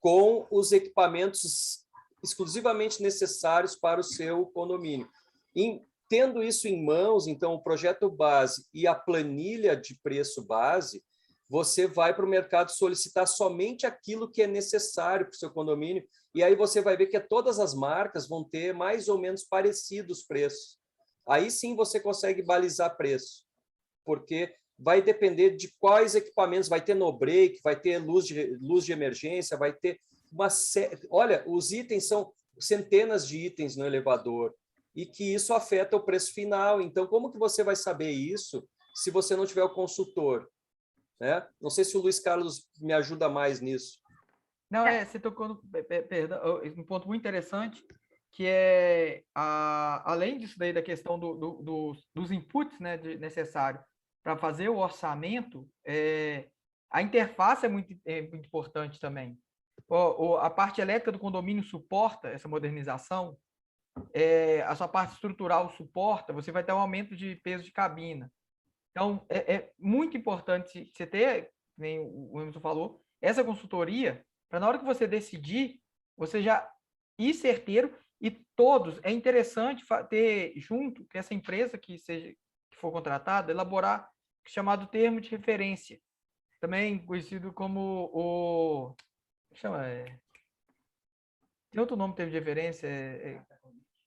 com os equipamentos exclusivamente necessários para o seu condomínio? Tendo isso em mãos, então, o projeto base e a planilha de preço base, você vai para o mercado solicitar somente aquilo que é necessário para o seu condomínio, e aí você vai ver que todas as marcas vão ter mais ou menos parecidos os preços. Aí sim você consegue balizar preço, porque vai depender de quais equipamentos, vai ter no-break, vai ter luz de emergência, vai ter uma série... Olha, os itens são centenas de itens no elevador, e que isso afeta o preço final. Então, como que você vai saber isso se você não tiver o consultor? Né? Não sei se o Luiz Carlos me ajuda mais nisso. Não, você tocou um ponto muito interessante, que é, além disso daí da questão dos inputs, né, necessários para fazer o orçamento, a interface é muito importante também. A parte elétrica do condomínio suporta essa modernização, a sua parte estrutural suporta, você vai ter um aumento de peso de cabina. Então, é muito importante você ter, nem o Emerson falou, essa consultoria, para na hora que você decidir, você já ir certeiro, e todos, é interessante ter junto com essa empresa que for contratada, elaborar o chamado termo de referência, também conhecido como tem outro nome, termo de referência,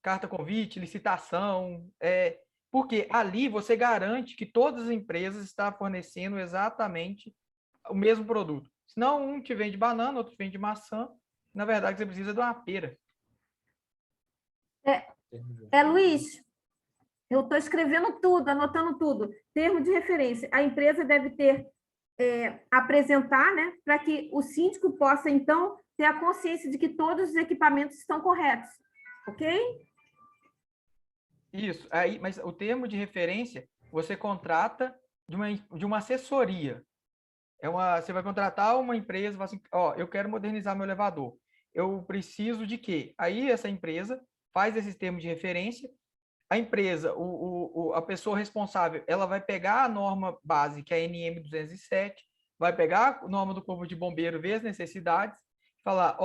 carta convite, licitação, porque ali você garante que todas as empresas estão fornecendo exatamente o mesmo produto. Senão, um te vende banana, outro te vende maçã, na verdade você precisa de uma pera. Luiz, eu estou escrevendo tudo, anotando tudo. Termo de referência. A empresa deve ter, apresentar, né, para que o síndico possa, então, ter a consciência de que todos os equipamentos estão corretos. Ok? Isso. Aí, mas o termo de referência, você contrata de uma assessoria. Você vai contratar uma empresa e fala assim, eu quero modernizar meu elevador. Eu preciso de quê? Aí essa empresa faz esse termo de referência. A empresa, a pessoa responsável, ela vai pegar a norma base, que é a NM 207, vai pegar a norma do Corpo de Bombeiro, ver as necessidades, falar,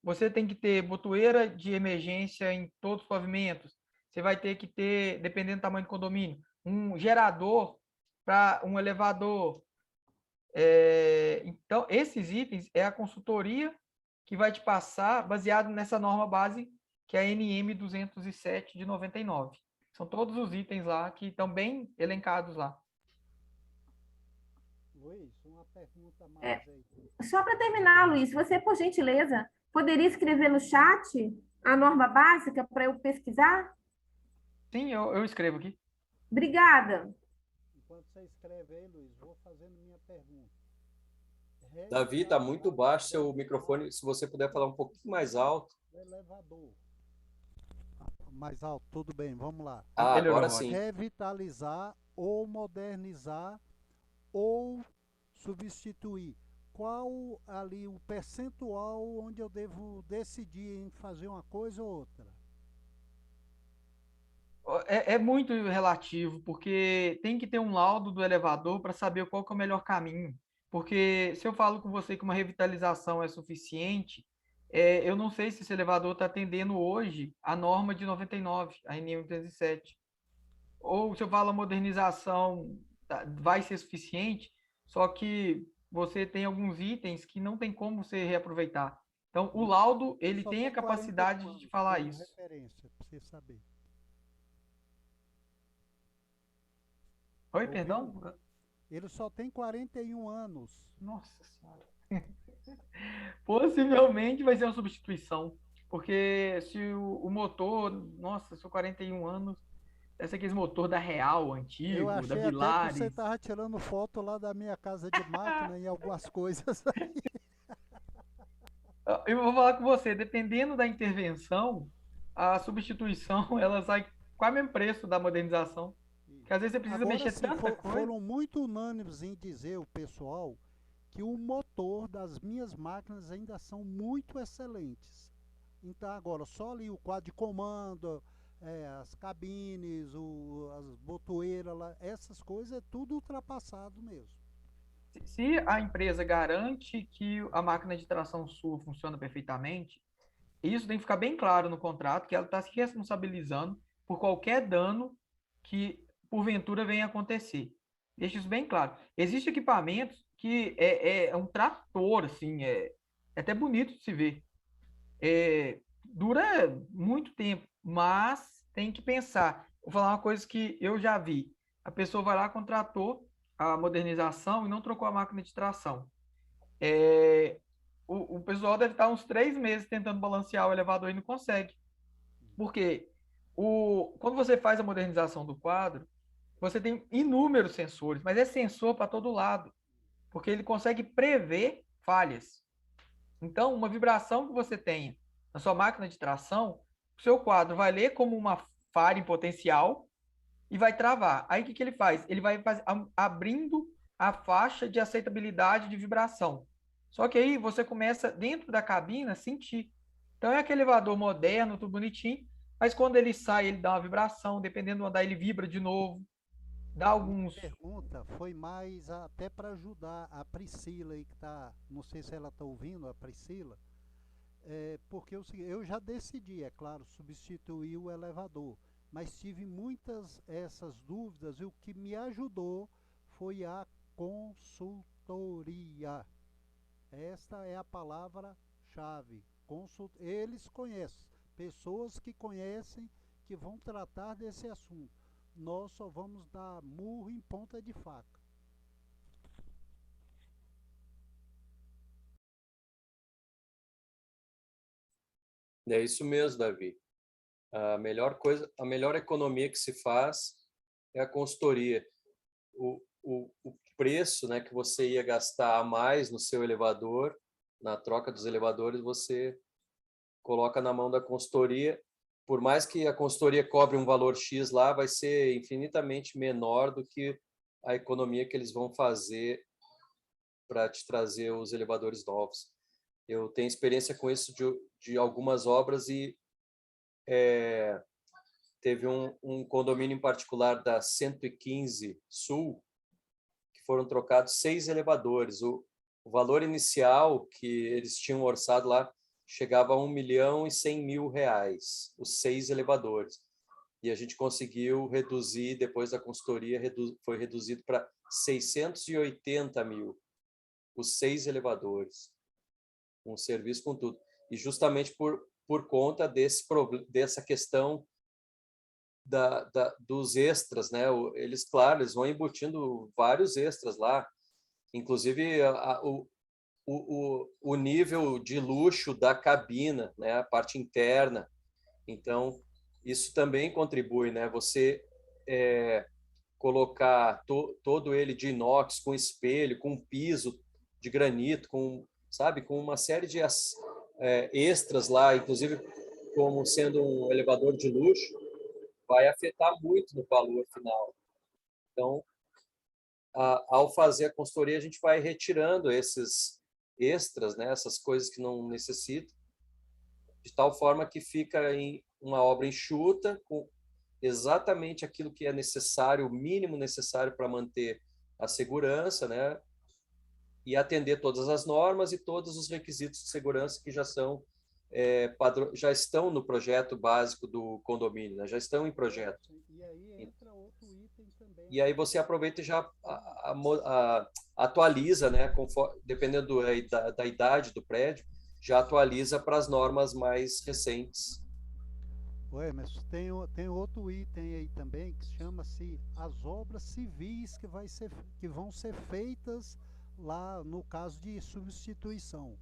você tem que ter botoeira de emergência em todos os pavimentos, você vai ter que ter, dependendo do tamanho do condomínio, um gerador para um elevador. Então, esses itens é a consultoria que vai te passar baseado nessa norma base, que é a NM 207 de 99. São todos os itens lá que estão bem elencados lá. Luiz, uma pergunta mais aí. Só para terminar, Luiz, você, por gentileza, poderia escrever no chat a norma básica para eu pesquisar? Sim, eu escrevo aqui. Obrigada. Enquanto você escreve aí, Luiz, vou fazendo minha pergunta. Davi, está muito baixo seu microfone. Se você puder falar um pouquinho mais alto. Elevador. Mais alto, tudo bem, vamos lá. Agora sim. Revitalizar ou modernizar ou substituir. Qual ali o percentual onde eu devo decidir em fazer uma coisa ou outra? É muito relativo, porque tem que ter um laudo do elevador para saber qual que é o melhor caminho. Porque se eu falo com você que uma revitalização é suficiente, eu não sei se esse elevador está atendendo hoje a norma de 99, a NM 207. Ou se eu falo a modernização vai ser suficiente, só que você tem alguns itens que não tem como você reaproveitar. Então, o laudo, ele tem a capacidade de falar isso. Referência, para você saber. Oi, perdão? Ele só tem 41 anos. Nossa Senhora. Possivelmente vai ser uma substituição. Porque se o motor, nossa, são 41 anos, esse aqui é esse motor da Real, antigo, eu achei da Vilares. Até que você estava tirando foto lá da minha casa de máquina e algumas coisas aí. Eu vou falar com você, dependendo da intervenção, a substituição ela sai com o mesmo preço da modernização. Que às vezes você precisa Agora mexer sim, tanta coisa. foram muito unânimes em dizer, o pessoal, que o motor das minhas máquinas ainda são muito excelentes. Então agora, só ali o quadro de comando, as cabines, as botoeiras, lá, essas coisas é tudo ultrapassado mesmo. Se a empresa garante que a máquina de tração sua funciona perfeitamente, isso tem que ficar bem claro no contrato, que ela está se responsabilizando por qualquer dano que porventura venha acontecer. Deixa isso bem claro. Existem equipamentos que é um trator, assim, é até bonito de se ver. Dura muito tempo, mas tem que pensar. Vou falar uma coisa que eu já vi. A pessoa vai lá, contratou a modernização e não trocou a máquina de tração. O pessoal deve estar uns 3 meses tentando balancear o elevador e não consegue. Por quê? Quando você faz a modernização do quadro, você tem inúmeros sensores, mas é sensor para todo lado, porque ele consegue prever falhas. Então, uma vibração que você tenha na sua máquina de tração, o seu quadro vai ler como uma falha em potencial e vai travar. Aí o que ele faz? Ele vai abrindo a faixa de aceitabilidade de vibração. Só que aí você começa, dentro da cabina, a sentir. Então é aquele elevador moderno, tudo bonitinho, mas quando ele sai, ele dá uma vibração, dependendo do andar, ele vibra de novo. Dá alguns. A pergunta foi mais até para ajudar a Priscila aí que está, não sei se ela está ouvindo, a Priscila, porque eu já decidi, é claro, substituir o elevador, mas tive muitas essas dúvidas e o que me ajudou foi a consultoria. Esta é a palavra-chave. Eles conhecem, pessoas que conhecem, que vão tratar desse assunto. Nós só vamos dar murro em ponta de faca. É isso mesmo, Davi. A melhor coisa, a melhor economia que se faz é a consultoria. O preço, né, que você ia gastar a mais no seu elevador, na troca dos elevadores, você coloca na mão da consultoria. Por mais que a consultoria cobre um valor X lá, vai ser infinitamente menor do que a economia que eles vão fazer para te trazer os elevadores novos. Eu tenho experiência com isso de algumas obras e teve um condomínio em particular da 115 Sul, que foram trocados 6 elevadores. O valor inicial que eles tinham orçado lá chegava a R$1.100.000, os 6 elevadores. E a gente conseguiu reduzir, depois da consultoria, foi reduzido para 680 mil, os 6 elevadores, um serviço com tudo. E justamente por conta dessa questão dos extras, né? Eles, claro, eles vão embutindo vários extras lá, inclusive o nível de luxo da cabina, né? A parte interna. Então, isso também contribui, né? Você colocar todo ele de inox, com espelho, com piso de granito, com uma série de extras lá, inclusive como sendo um elevador de luxo, vai afetar muito no valor final. Então, ao fazer a consultoria, a gente vai retirando esses extras, né? Essas coisas que não necessitam, de tal forma que fica em uma obra enxuta, com exatamente aquilo que é necessário, o mínimo necessário para manter a segurança, né? E atender todas as normas e todos os requisitos de segurança que já estão no projeto básico do condomínio, né? Já estão em projeto. E aí entra outro item também. E aí você aproveita e já atualiza, né? Dependendo da idade do prédio, já atualiza para as normas mais recentes. Ué, mas tem outro item aí também que chama-se as obras civis que vão ser feitas lá no caso de substituição.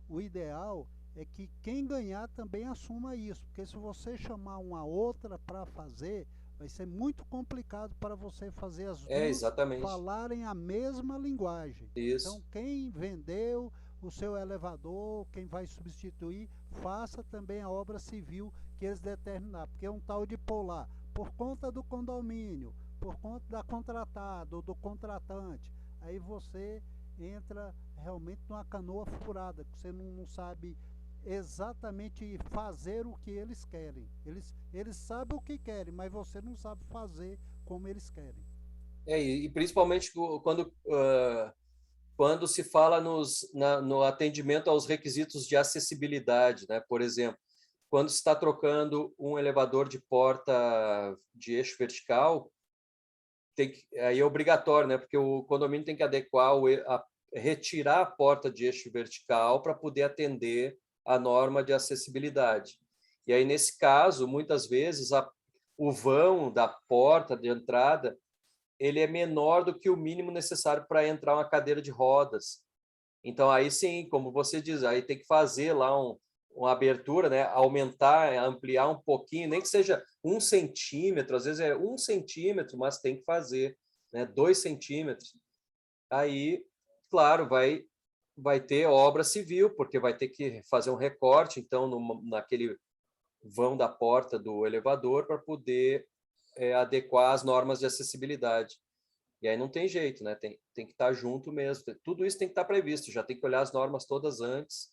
O ideal é que quem ganhar também assuma isso, porque se você chamar uma outra para fazer, vai ser muito complicado para você fazer as duas exatamente. Falarem a mesma linguagem. Isso. Então, quem vendeu o seu elevador, quem vai substituir, faça também a obra civil que eles determinaram, porque é um tal de pôr lá, por conta do condomínio, por conta da contratada ou do contratante, aí você entra realmente numa canoa furada, que você não sabe exatamente fazer o que eles querem. Eles sabem o que querem, mas você não sabe fazer como eles querem. E principalmente quando se fala no atendimento aos requisitos de acessibilidade, né? Por exemplo, quando se está trocando um elevador de porta de eixo vertical, aí é obrigatório, né? Porque o condomínio tem que adequar, retirar a porta de eixo vertical para poder atender a norma de acessibilidade. E aí, nesse caso, muitas vezes, o vão da porta de entrada ele é menor do que o mínimo necessário para entrar uma cadeira de rodas. Então, aí sim, como você diz, aí tem que fazer lá uma abertura, né? Aumentar, ampliar um pouquinho, nem que seja 1 centímetro, às vezes é 1 centímetro, mas tem que fazer, né? 2 centímetros. Aí, claro, vai ter obra civil, porque vai ter que fazer um recorte, então, naquele vão da porta do elevador para poder adequar as normas de acessibilidade. E aí não tem jeito, né? Tem que estar junto mesmo. Tudo isso tem que estar previsto, já tem que olhar as normas todas antes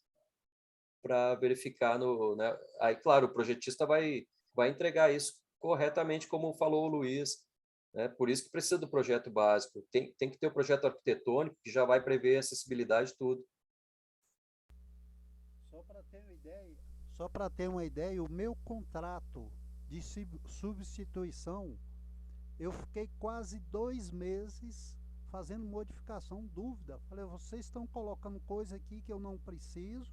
para verificar né? Aí, claro, o projetista vai entregar isso corretamente, como falou o Luiz, né? Por isso que precisa do projeto básico. Tem que ter o projeto arquitetônico, que já vai prever acessibilidade e tudo. Só para ter uma ideia, o meu contrato de substituição, eu fiquei quase 2 meses fazendo modificação, dúvida. Falei, vocês estão colocando coisa aqui que eu não preciso,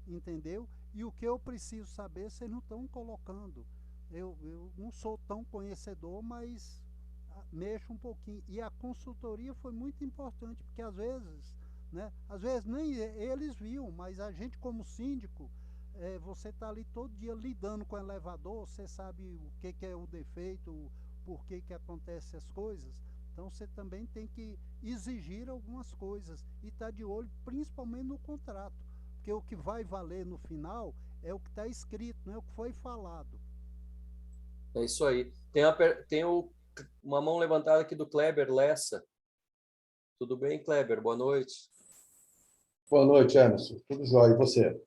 entendeu? E o que eu preciso saber, vocês não estão colocando. Eu não sou tão conhecedor, mas mexo um pouquinho. E a consultoria foi muito importante, porque às vezes, né? Às vezes nem eles viam, mas a gente como síndico, você está ali todo dia lidando com o elevador, você sabe o que é o defeito, por que acontecem as coisas. Então você também tem que exigir algumas coisas e estar de olho principalmente no contrato, porque o que vai valer no final é o que está escrito, não é o que foi falado. É isso aí. Tem uma mão levantada aqui do Kleber Lessa. Tudo bem, Kleber? Boa noite. Boa noite, Emerson. Tudo jóia. E você?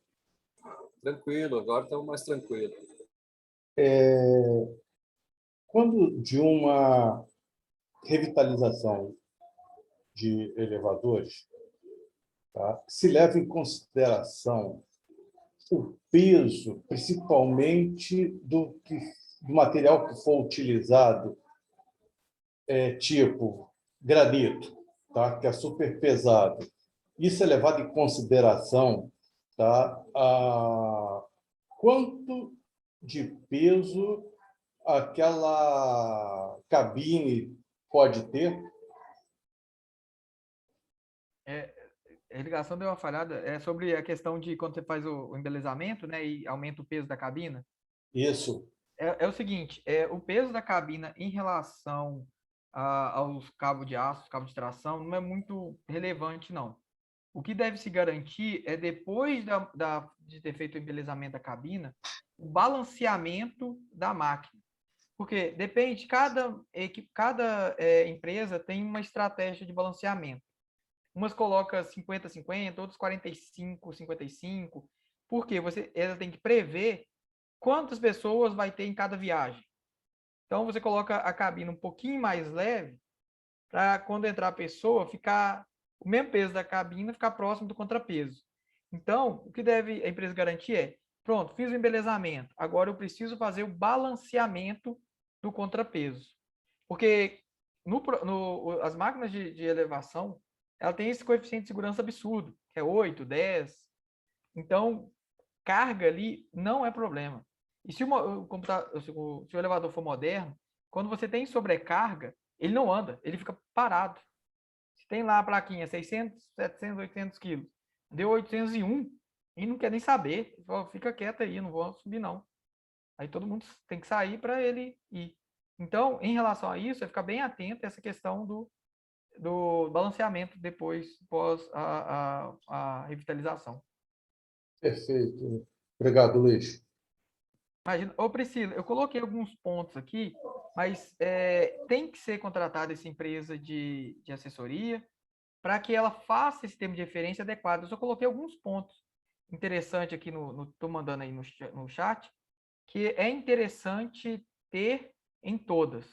Tranquilo, agora estamos mais tranquilos. Quando de uma revitalização de elevadores, tá, se leva em consideração o peso, principalmente do material que for utilizado, tipo granito, tá, que é super pesado. Isso é levado em consideração, tá? Quanto de peso aquela cabine pode ter? A ligação deu uma falhada. É sobre a questão de quando você faz o embelezamento, né, e aumenta o peso da cabina. Isso. É o seguinte, o peso da cabina em relação aos cabos de aço, cabos de tração, não é muito relevante, não. O que deve se garantir é, depois de ter feito o embelezamento da cabina, o balanceamento da máquina. Porque depende, cada empresa tem uma estratégia de balanceamento. Umas colocam 50-50, outras 45-55, porque ela tem que prever quantas pessoas vai ter em cada viagem. Então, você coloca a cabine um pouquinho mais leve, para quando entrar a pessoa, ficar o mesmo peso da cabine, ficar próximo do contrapeso. Então, o que deve a empresa garantir é, pronto, fiz o embelezamento, agora eu preciso fazer o balanceamento do contrapeso. Porque as máquinas de elevação, ela tem esse coeficiente de segurança absurdo, que é 8, 10. Então, carga ali não é problema. E se o elevador for moderno, quando você tem sobrecarga, ele não anda, ele fica parado. Se tem lá a plaquinha 600, 700, 800 quilos, deu 801, e não quer nem saber, fica quieto aí, não vou subir não. Aí todo mundo tem que sair para ele ir. Então, em relação a isso, é ficar bem atento a essa questão do balanceamento depois, pós a revitalização. Perfeito. Obrigado, Luiz. Imagina, ô Priscila, eu coloquei alguns pontos aqui, mas tem que ser contratada essa empresa de assessoria para que ela faça esse termo de referência adequado. Eu só coloquei alguns pontos interessantes aqui estou mandando aí no chat, que é interessante ter em todas.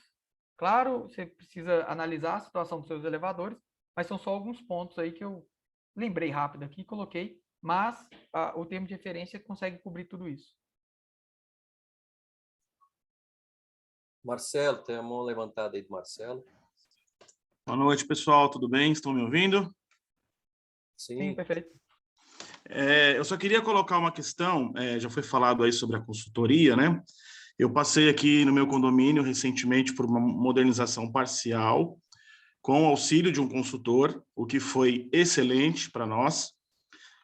Claro, você precisa analisar a situação dos seus elevadores, mas são só alguns pontos aí que eu lembrei rápido aqui e coloquei, mas o termo de referência consegue cobrir tudo isso. Marcelo, tem a mão levantada aí do Marcelo. Boa noite, pessoal. Tudo bem? Estão me ouvindo? Sim, perfeito. Eu só queria colocar uma questão, já foi falado aí sobre a consultoria, né? Eu passei aqui no meu condomínio recentemente por uma modernização parcial, com o auxílio de um consultor, o que foi excelente para nós.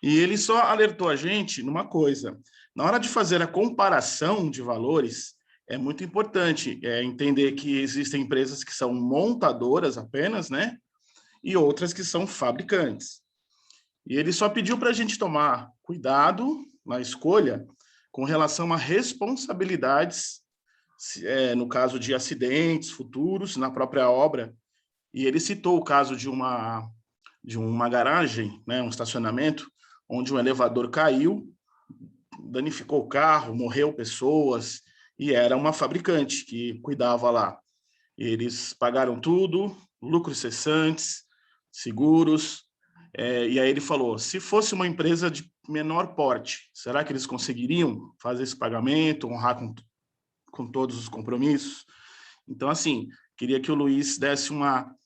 E ele só alertou a gente numa coisa: na hora de fazer a comparação de valores, é muito importante entender que existem empresas que são montadoras apenas, né? E outras que são fabricantes. E ele só pediu para a gente tomar cuidado na escolha com relação a responsabilidades, no caso de acidentes futuros na própria obra. E ele citou o caso de uma garagem, né, um estacionamento, onde um elevador caiu, danificou o carro, morreu pessoas, e era uma fabricante que cuidava lá. Eles pagaram tudo, lucros cessantes, seguros, e aí ele falou, se fosse uma empresa de menor porte, será que eles conseguiriam fazer esse pagamento, honrar com todos os compromissos? Então, assim, queria que o Luiz desse uma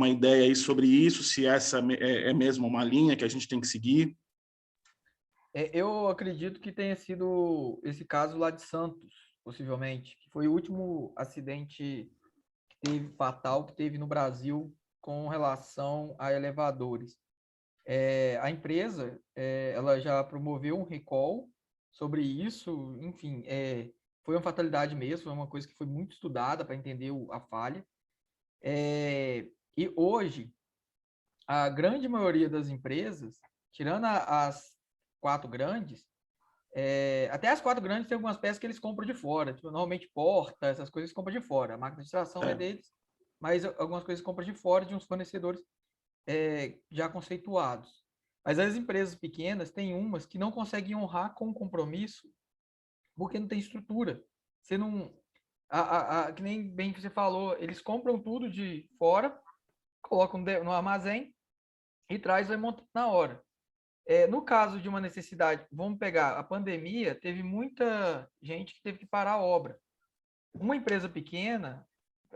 ideia aí sobre isso, se essa é mesmo uma linha que a gente tem que seguir. Eu acredito que tenha sido esse caso lá de Santos, possivelmente, que foi o último acidente fatal que teve no Brasil com relação a elevadores. A empresa ela já promoveu um recall sobre isso, enfim, foi uma fatalidade mesmo, foi uma coisa que foi muito estudada para entender a falha. E hoje, a grande maioria das empresas, tirando as 4 grandes, até as 4 grandes tem algumas peças que eles compram de fora, tipo, normalmente porta, essas coisas eles compram de fora, a máquina de extração é deles, mas algumas coisas compram de fora de uns fornecedores já conceituados. Mas as empresas pequenas, tem umas que não conseguem honrar com o compromisso porque não tem estrutura. Você não... que nem bem que você falou, eles compram tudo de fora, colocam no armazém e traz e monta na hora. No caso de uma necessidade, vamos pegar a pandemia, teve muita gente que teve que parar a obra. Uma empresa pequena,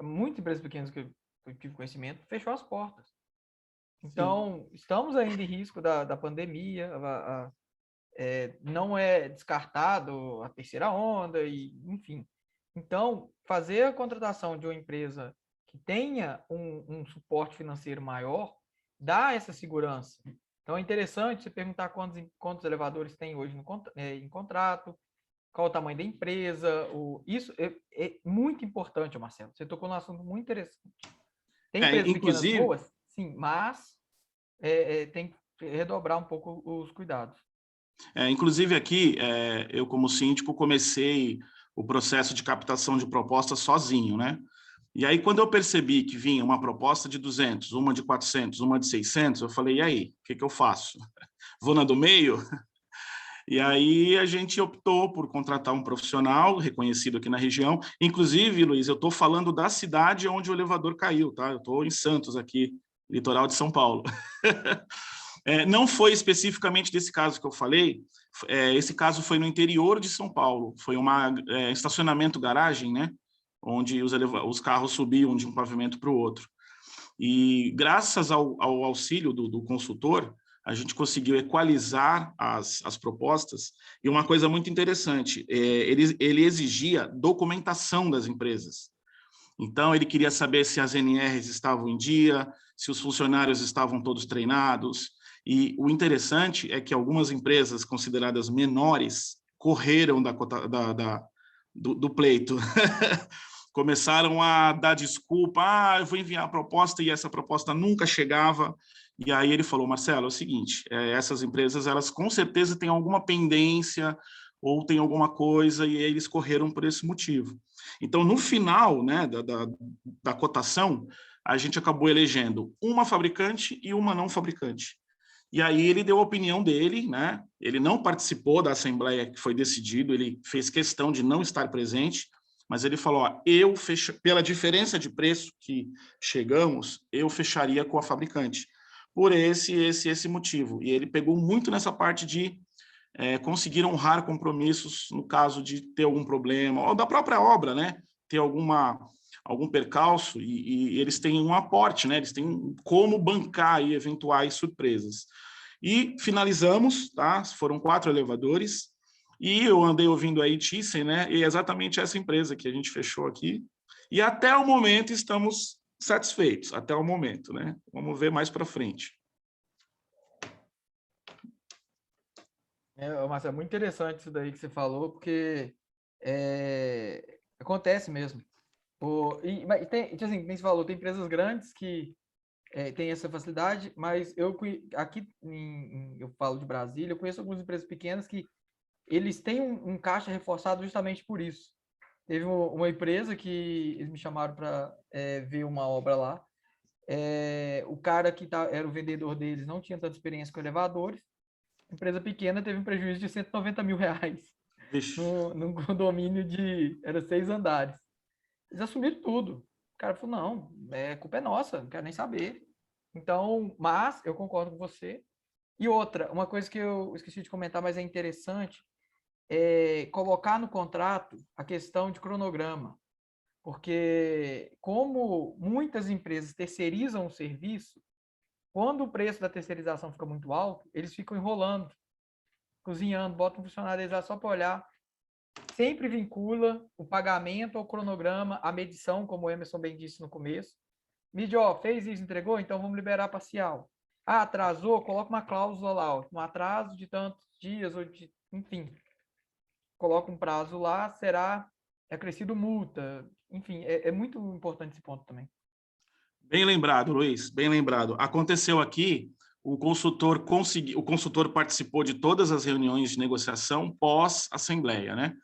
muitas empresas pequenas que eu tive conhecimento, fechou as portas. Então, estamos ainda em risco da pandemia, não é descartado a terceira onda, enfim. Então, fazer a contratação de uma empresa que tenha um suporte financeiro maior, dá essa segurança. Então, é interessante você perguntar quantos elevadores tem hoje em contrato, qual o tamanho da empresa. Isso é muito importante, Marcelo. Você tocou num assunto muito interessante. Tem empresas pequenas boas? Sim, mas tem que redobrar um pouco os cuidados. Inclusive aqui, eu como síndico comecei o processo de captação de propostas sozinho, né? E aí, quando eu percebi que vinha uma proposta de 200, uma de 400, uma de 600, eu falei, e aí, o que eu faço? Vou na do meio? E aí a gente optou por contratar um profissional reconhecido aqui na região. Inclusive, Luiz, eu estou falando da cidade onde o elevador caiu, tá? Eu estou em Santos, aqui, litoral de São Paulo. Não foi especificamente desse caso que eu falei, esse caso foi no interior de São Paulo, foi um estacionamento garagem, né? Onde os carros subiam de um pavimento para o outro. E graças ao auxílio do consultor, a gente conseguiu equalizar as propostas. E uma coisa muito interessante, ele exigia documentação das empresas. Então, ele queria saber se as NRs estavam em dia, se os funcionários estavam todos treinados. E o interessante é que algumas empresas consideradas menores correram do pleito. Começaram a dar desculpa, eu vou enviar a proposta, e essa proposta nunca chegava. E aí ele falou, Marcelo, é o seguinte, essas empresas, elas com certeza têm alguma pendência, ou tem alguma coisa, e aí eles correram por esse motivo. Então, no final, né, da cotação, a gente acabou elegendo uma fabricante e uma não fabricante. E aí ele deu a opinião dele, né? Ele não participou da assembleia que foi decidido, ele fez questão de não estar presente, mas ele falou, ó, pela diferença de preço que chegamos, eu fecharia com a fabricante, por esse motivo. E ele pegou muito nessa parte de conseguir honrar compromissos no caso de ter algum problema, ou da própria obra, né? Ter algum percalço, e eles têm um aporte, né? Eles têm como bancar aí eventuais surpresas. E finalizamos, tá? Foram 4 elevadores, e eu andei ouvindo aí Thyssen, né? E é exatamente essa empresa que a gente fechou aqui, e até o momento estamos satisfeitos, até o momento, né? Vamos ver mais para frente. Marcelo, é muito interessante isso daí que você falou, porque acontece mesmo. Mas tem, assim, como você falou, tem empresas grandes que têm essa facilidade, mas aqui eu falo de Brasília, eu conheço algumas empresas pequenas que eles têm um caixa reforçado justamente por isso. Teve uma empresa que eles me chamaram para ver uma obra lá. O cara que era o vendedor deles não tinha tanta experiência com elevadores. Empresa pequena teve um prejuízo de R$190 mil num condomínio era 6 andares. Eles assumiram tudo. O cara falou, não, a culpa é nossa, não quero nem saber. Então, mas eu concordo com você. E outra, uma coisa que eu esqueci de comentar, mas é interessante, é colocar no contrato a questão de cronograma. Porque como muitas empresas terceirizam o serviço, quando o preço da terceirização fica muito alto, eles ficam enrolando, cozinhando, botam um funcionário deles lá só para olhar. Sempre vincula o pagamento ao cronograma, a medição, como o Emerson bem disse no começo. Mídia, fez isso, entregou? Então vamos liberar parcial. Ah, atrasou? Coloca uma cláusula lá, um atraso de tantos dias, enfim. Coloca um prazo lá, será acrescido multa. Enfim, é muito importante esse ponto também. Bem lembrado, Luiz, bem lembrado. Aconteceu aqui, o consultor participou de todas as reuniões de negociação pós-assembleia, né?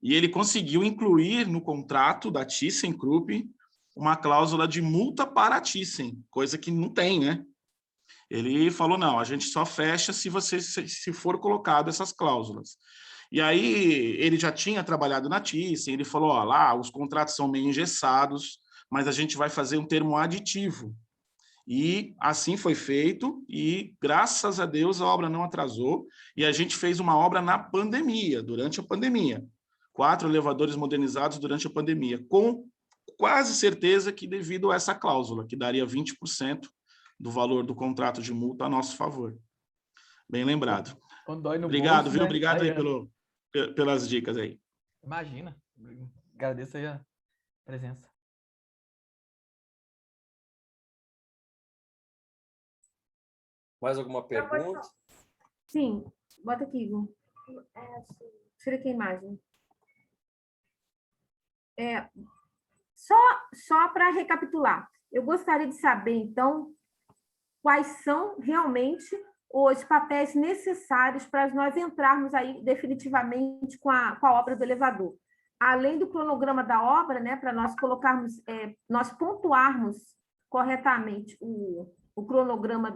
E ele conseguiu incluir no contrato da ThyssenKrupp uma cláusula de multa para a Thyssen, coisa que não tem, né? Ele falou, não, a gente só fecha se for colocado essas cláusulas. E aí ele já tinha trabalhado na Thyssen, ele falou, ó, lá os contratos são meio engessados, mas a gente vai fazer um termo aditivo. E assim foi feito, e graças a Deus a obra não atrasou, e a gente fez uma obra na pandemia, durante a pandemia. 4 elevadores modernizados durante a pandemia, com quase certeza que devido a essa cláusula, que daria 20% do valor do contrato de multa a nosso favor. Bem lembrado. Obrigado, bolso, viu? Né? Obrigado aí pelas dicas aí. Imagina. Agradeço aí a presença. Mais alguma pergunta? Sim, bota aqui, Igor. Tira aqui a imagem. Só para recapitular, eu gostaria de saber, então, quais são realmente os papéis necessários para nós entrarmos aí definitivamente com a obra do elevador. Além do cronograma da obra, né, para nós colocarmos, nós pontuarmos corretamente o cronograma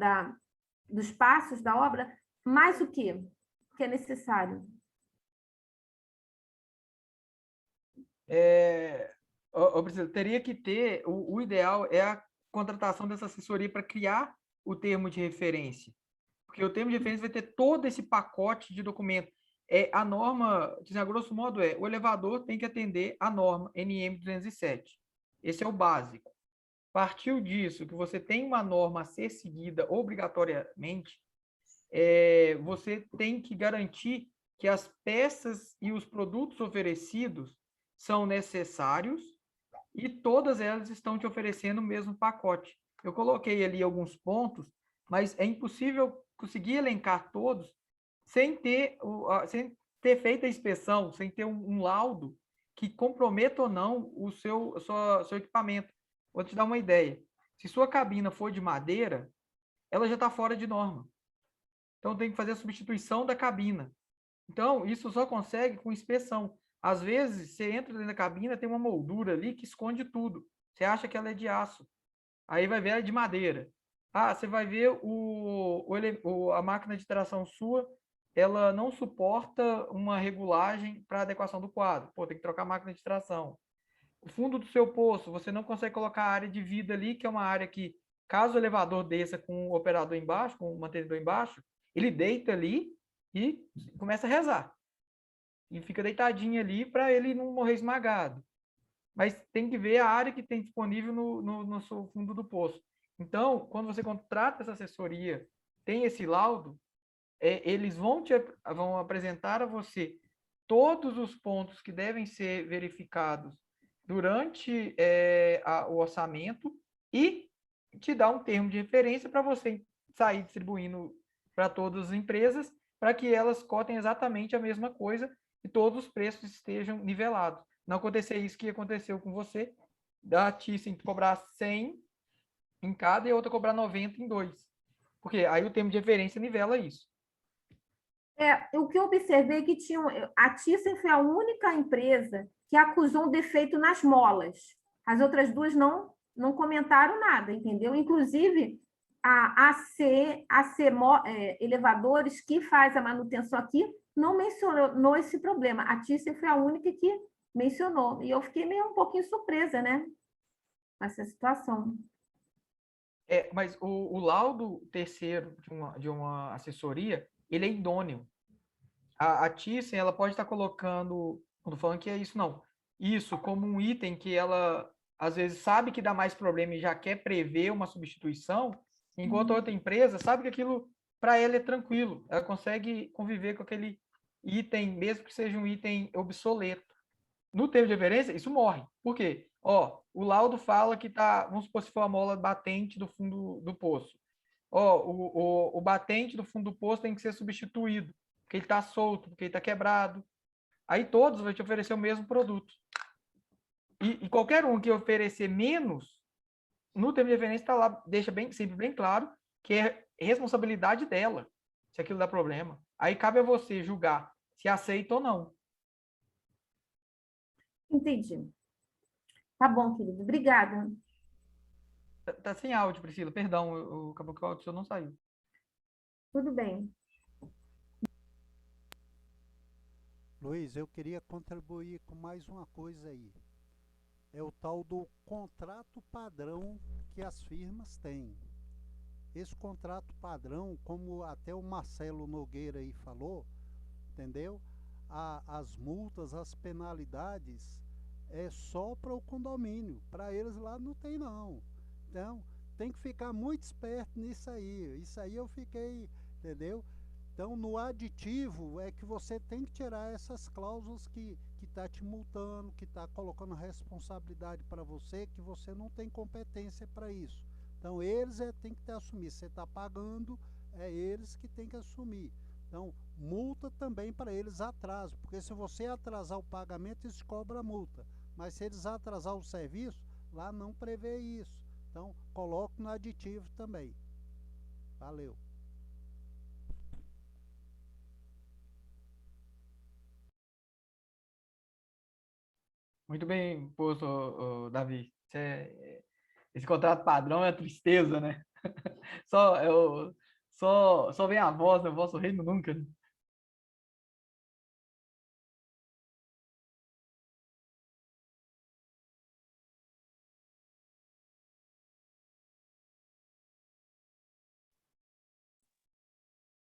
dos passos da obra, mais o que é necessário? Teria que ter, o ideal é a contratação dessa assessoria para criar o termo de referência, porque o termo de referência vai ter todo esse pacote de documento. A norma, a grosso modo, o elevador tem que atender a norma NM 207. Esse é o básico. Partiu disso, que você tem uma norma a ser seguida obrigatoriamente, você tem que garantir que as peças e os produtos oferecidos são necessários e todas elas estão te oferecendo o mesmo pacote. Eu coloquei ali alguns pontos, mas é impossível conseguir elencar todos sem ter feito a inspeção, sem ter um laudo que comprometa ou não o seu equipamento. Vou te dar uma ideia. Se sua cabina for de madeira, ela já está fora de norma. Então, tem que fazer a substituição da cabina. Então, isso só consegue com inspeção. Às vezes, você entra dentro da cabina, tem uma moldura ali que esconde tudo. Você acha que ela é de aço. Aí vai ver ela é de madeira. Ah, você vai ver a máquina de tração sua, ela não suporta uma regulagem para adequação do quadro. Pô, tem que trocar a máquina de tração. O fundo do seu poço, você não consegue colocar a área de vida ali, que é uma área que, caso o elevador desça com o operador embaixo, com o mantenedor embaixo, ele deita ali e começa a rezar. E fica deitadinho ali para ele não morrer esmagado. Mas tem que ver a área que tem disponível no seu fundo do poço. Então, quando você contrata essa assessoria, tem esse laudo, eles vão apresentar a você todos os pontos que devem ser verificados durante o orçamento e te dar um termo de referência para você sair distribuindo para todas as empresas, para que elas cotem exatamente a mesma coisa e todos os preços estejam nivelados. Não acontecer isso que aconteceu com você, da Thyssen cobrar 100 em cada e a outra cobrar 90 em dois. Porque aí o termo de referência nivela isso. O que eu observei é que a Thyssen foi a única empresa que acusou um defeito nas molas. As outras duas não comentaram nada, entendeu? Inclusive, a AC Elevadores, que faz a manutenção aqui, não mencionou esse problema. A Thyssen foi a única que mencionou. E eu fiquei meio um pouquinho surpresa, né? Com essa situação. Mas o laudo terceiro de uma assessoria, ele é idôneo. A Thyssen, ela pode estar colocando, não estou falando que é isso, não. Isso como um item que ela, às vezes, sabe que dá mais problema e já quer prever uma substituição, enquanto a outra empresa sabe que aquilo, para ela, é tranquilo. Ela consegue conviver com aquele item, mesmo que seja um item obsoleto. No termo de referência, isso morre. Por quê? O laudo fala que tá, vamos supor se for a mola batente do fundo do poço. O batente do fundo do poço tem que ser substituído, porque ele está solto, porque ele está quebrado. Aí todos vão te oferecer o mesmo produto. E qualquer um que oferecer menos, no termo de referência está lá, deixa sempre bem claro que é responsabilidade dela, se aquilo dá problema. Aí cabe a você julgar se aceita ou não. Entendi. Tá bom, querido. Obrigada. Tá sem áudio, Priscila. Perdão, acabou que o áudio seu não saiu. Tudo bem. Luiz, eu queria contribuir com mais uma coisa aí. É o tal do contrato padrão que as firmas têm. Esse contrato padrão, como até o Marcelo Nogueira aí falou, entendeu? As multas, as penalidades é só para o condomínio. Para eles lá não tem não. Então, tem que ficar muito esperto nisso aí. Isso aí eu fiquei, entendeu? Então, no aditivo é que você tem que tirar essas cláusulas que está te multando, que está colocando responsabilidade para você, que você não tem competência para isso. Então, eles têm que assumir. Você está pagando, é eles que têm que assumir. Então, multa também para eles atraso, porque se você atrasar o pagamento, eles cobram a multa. Mas se eles atrasar o serviço, lá não prevê isso. Então, coloque no aditivo também. Valeu. Muito bem posto, Davi. Esse contrato padrão é tristeza, né? Só vem a voz, o vosso reino nunca. Né?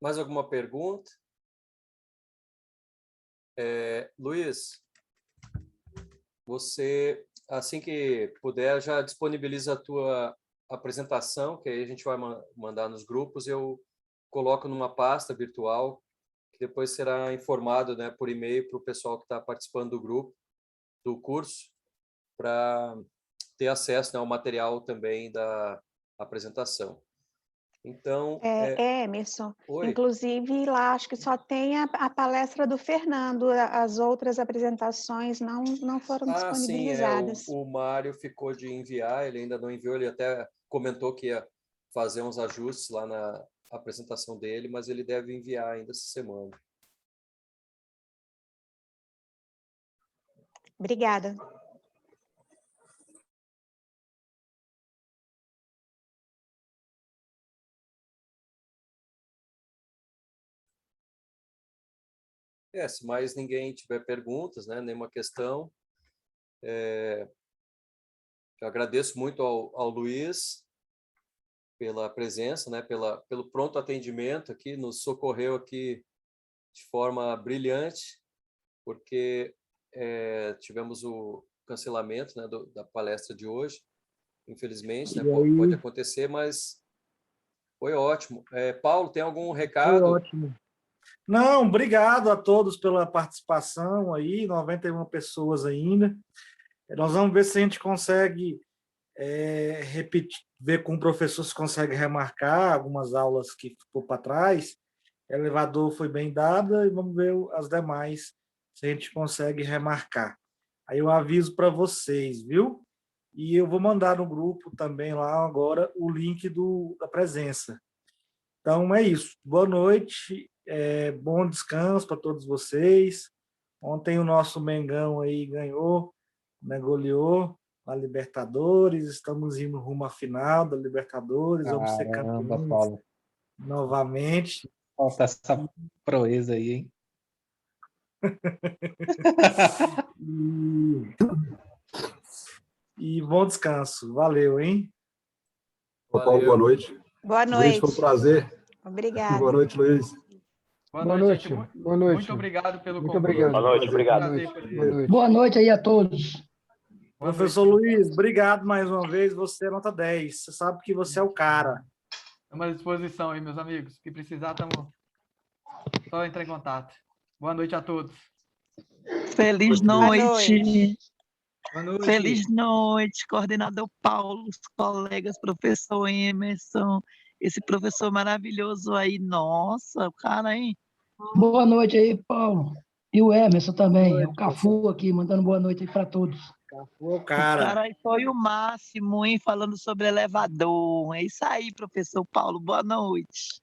Mais alguma pergunta? Luiz, você, assim que puder, já disponibiliza a tua apresentação, que aí a gente vai mandar nos grupos, eu coloco numa pasta virtual, que depois será informado, né, por e-mail para o pessoal que está participando do grupo, do curso, para ter acesso, né, ao material também da apresentação. Então... Emerson, Oi? inclusive lá acho que só tem a palestra do Fernando, as outras apresentações não foram disponibilizadas. Sim, o Mário ficou de enviar, ele ainda não enviou, ele até comentou que ia fazer uns ajustes lá na apresentação dele, mas ele deve enviar ainda essa semana. Obrigada. Se mais ninguém tiver perguntas, né, nenhuma questão, eu agradeço muito ao Luiz pela presença, né, pelo pronto atendimento aqui, nos socorreu aqui de forma brilhante, porque tivemos o cancelamento, né, da palestra de hoje, infelizmente, né, pode acontecer, mas foi ótimo. Paulo, tem algum recado? Foi ótimo. Não, obrigado a todos pela participação aí, 91 pessoas ainda. Nós vamos ver se a gente consegue repetir, ver com o professor se consegue remarcar algumas aulas que ficou para trás. O elevador foi bem dado e vamos ver as demais, se a gente consegue remarcar. Aí eu aviso para vocês, viu? E eu vou mandar no grupo também lá agora o link da presença. Então é isso. Boa noite, bom descanso para todos vocês. Ontem o nosso Mengão aí ganhou, né, goleou a Libertadores, estamos indo rumo à final da Libertadores, vamos ser campeões Paulo. Novamente. Falta essa proeza aí, hein? E bom descanso. Valeu, hein? Paulo, boa noite. Boa Luiz, noite. foi um prazer. Obrigada. Boa noite, Luiz. Boa noite. Boa noite. Muito obrigado pelo Muito convite. obrigado. Boa noite, obrigado. Boa noite. Boa noite aí a todos. Professor Luiz, obrigado mais uma vez. Você é nota 10. Você sabe que você é o cara. Estamos à disposição aí, meus amigos. Se precisar, estamos só entrar em contato. Boa noite a todos. Feliz noite. Boa noite. Feliz noite, coordenador Paulo, os colegas, professor Emerson, esse professor maravilhoso aí. Nossa, o cara, hein? Boa noite aí, Paulo. E o Emerson também, o Cafu aqui, mandando boa noite aí para todos. Cafu é o cara. cara. O cara aí foi o máximo, hein? Falando sobre elevador. É isso aí, professor Paulo. Boa noite.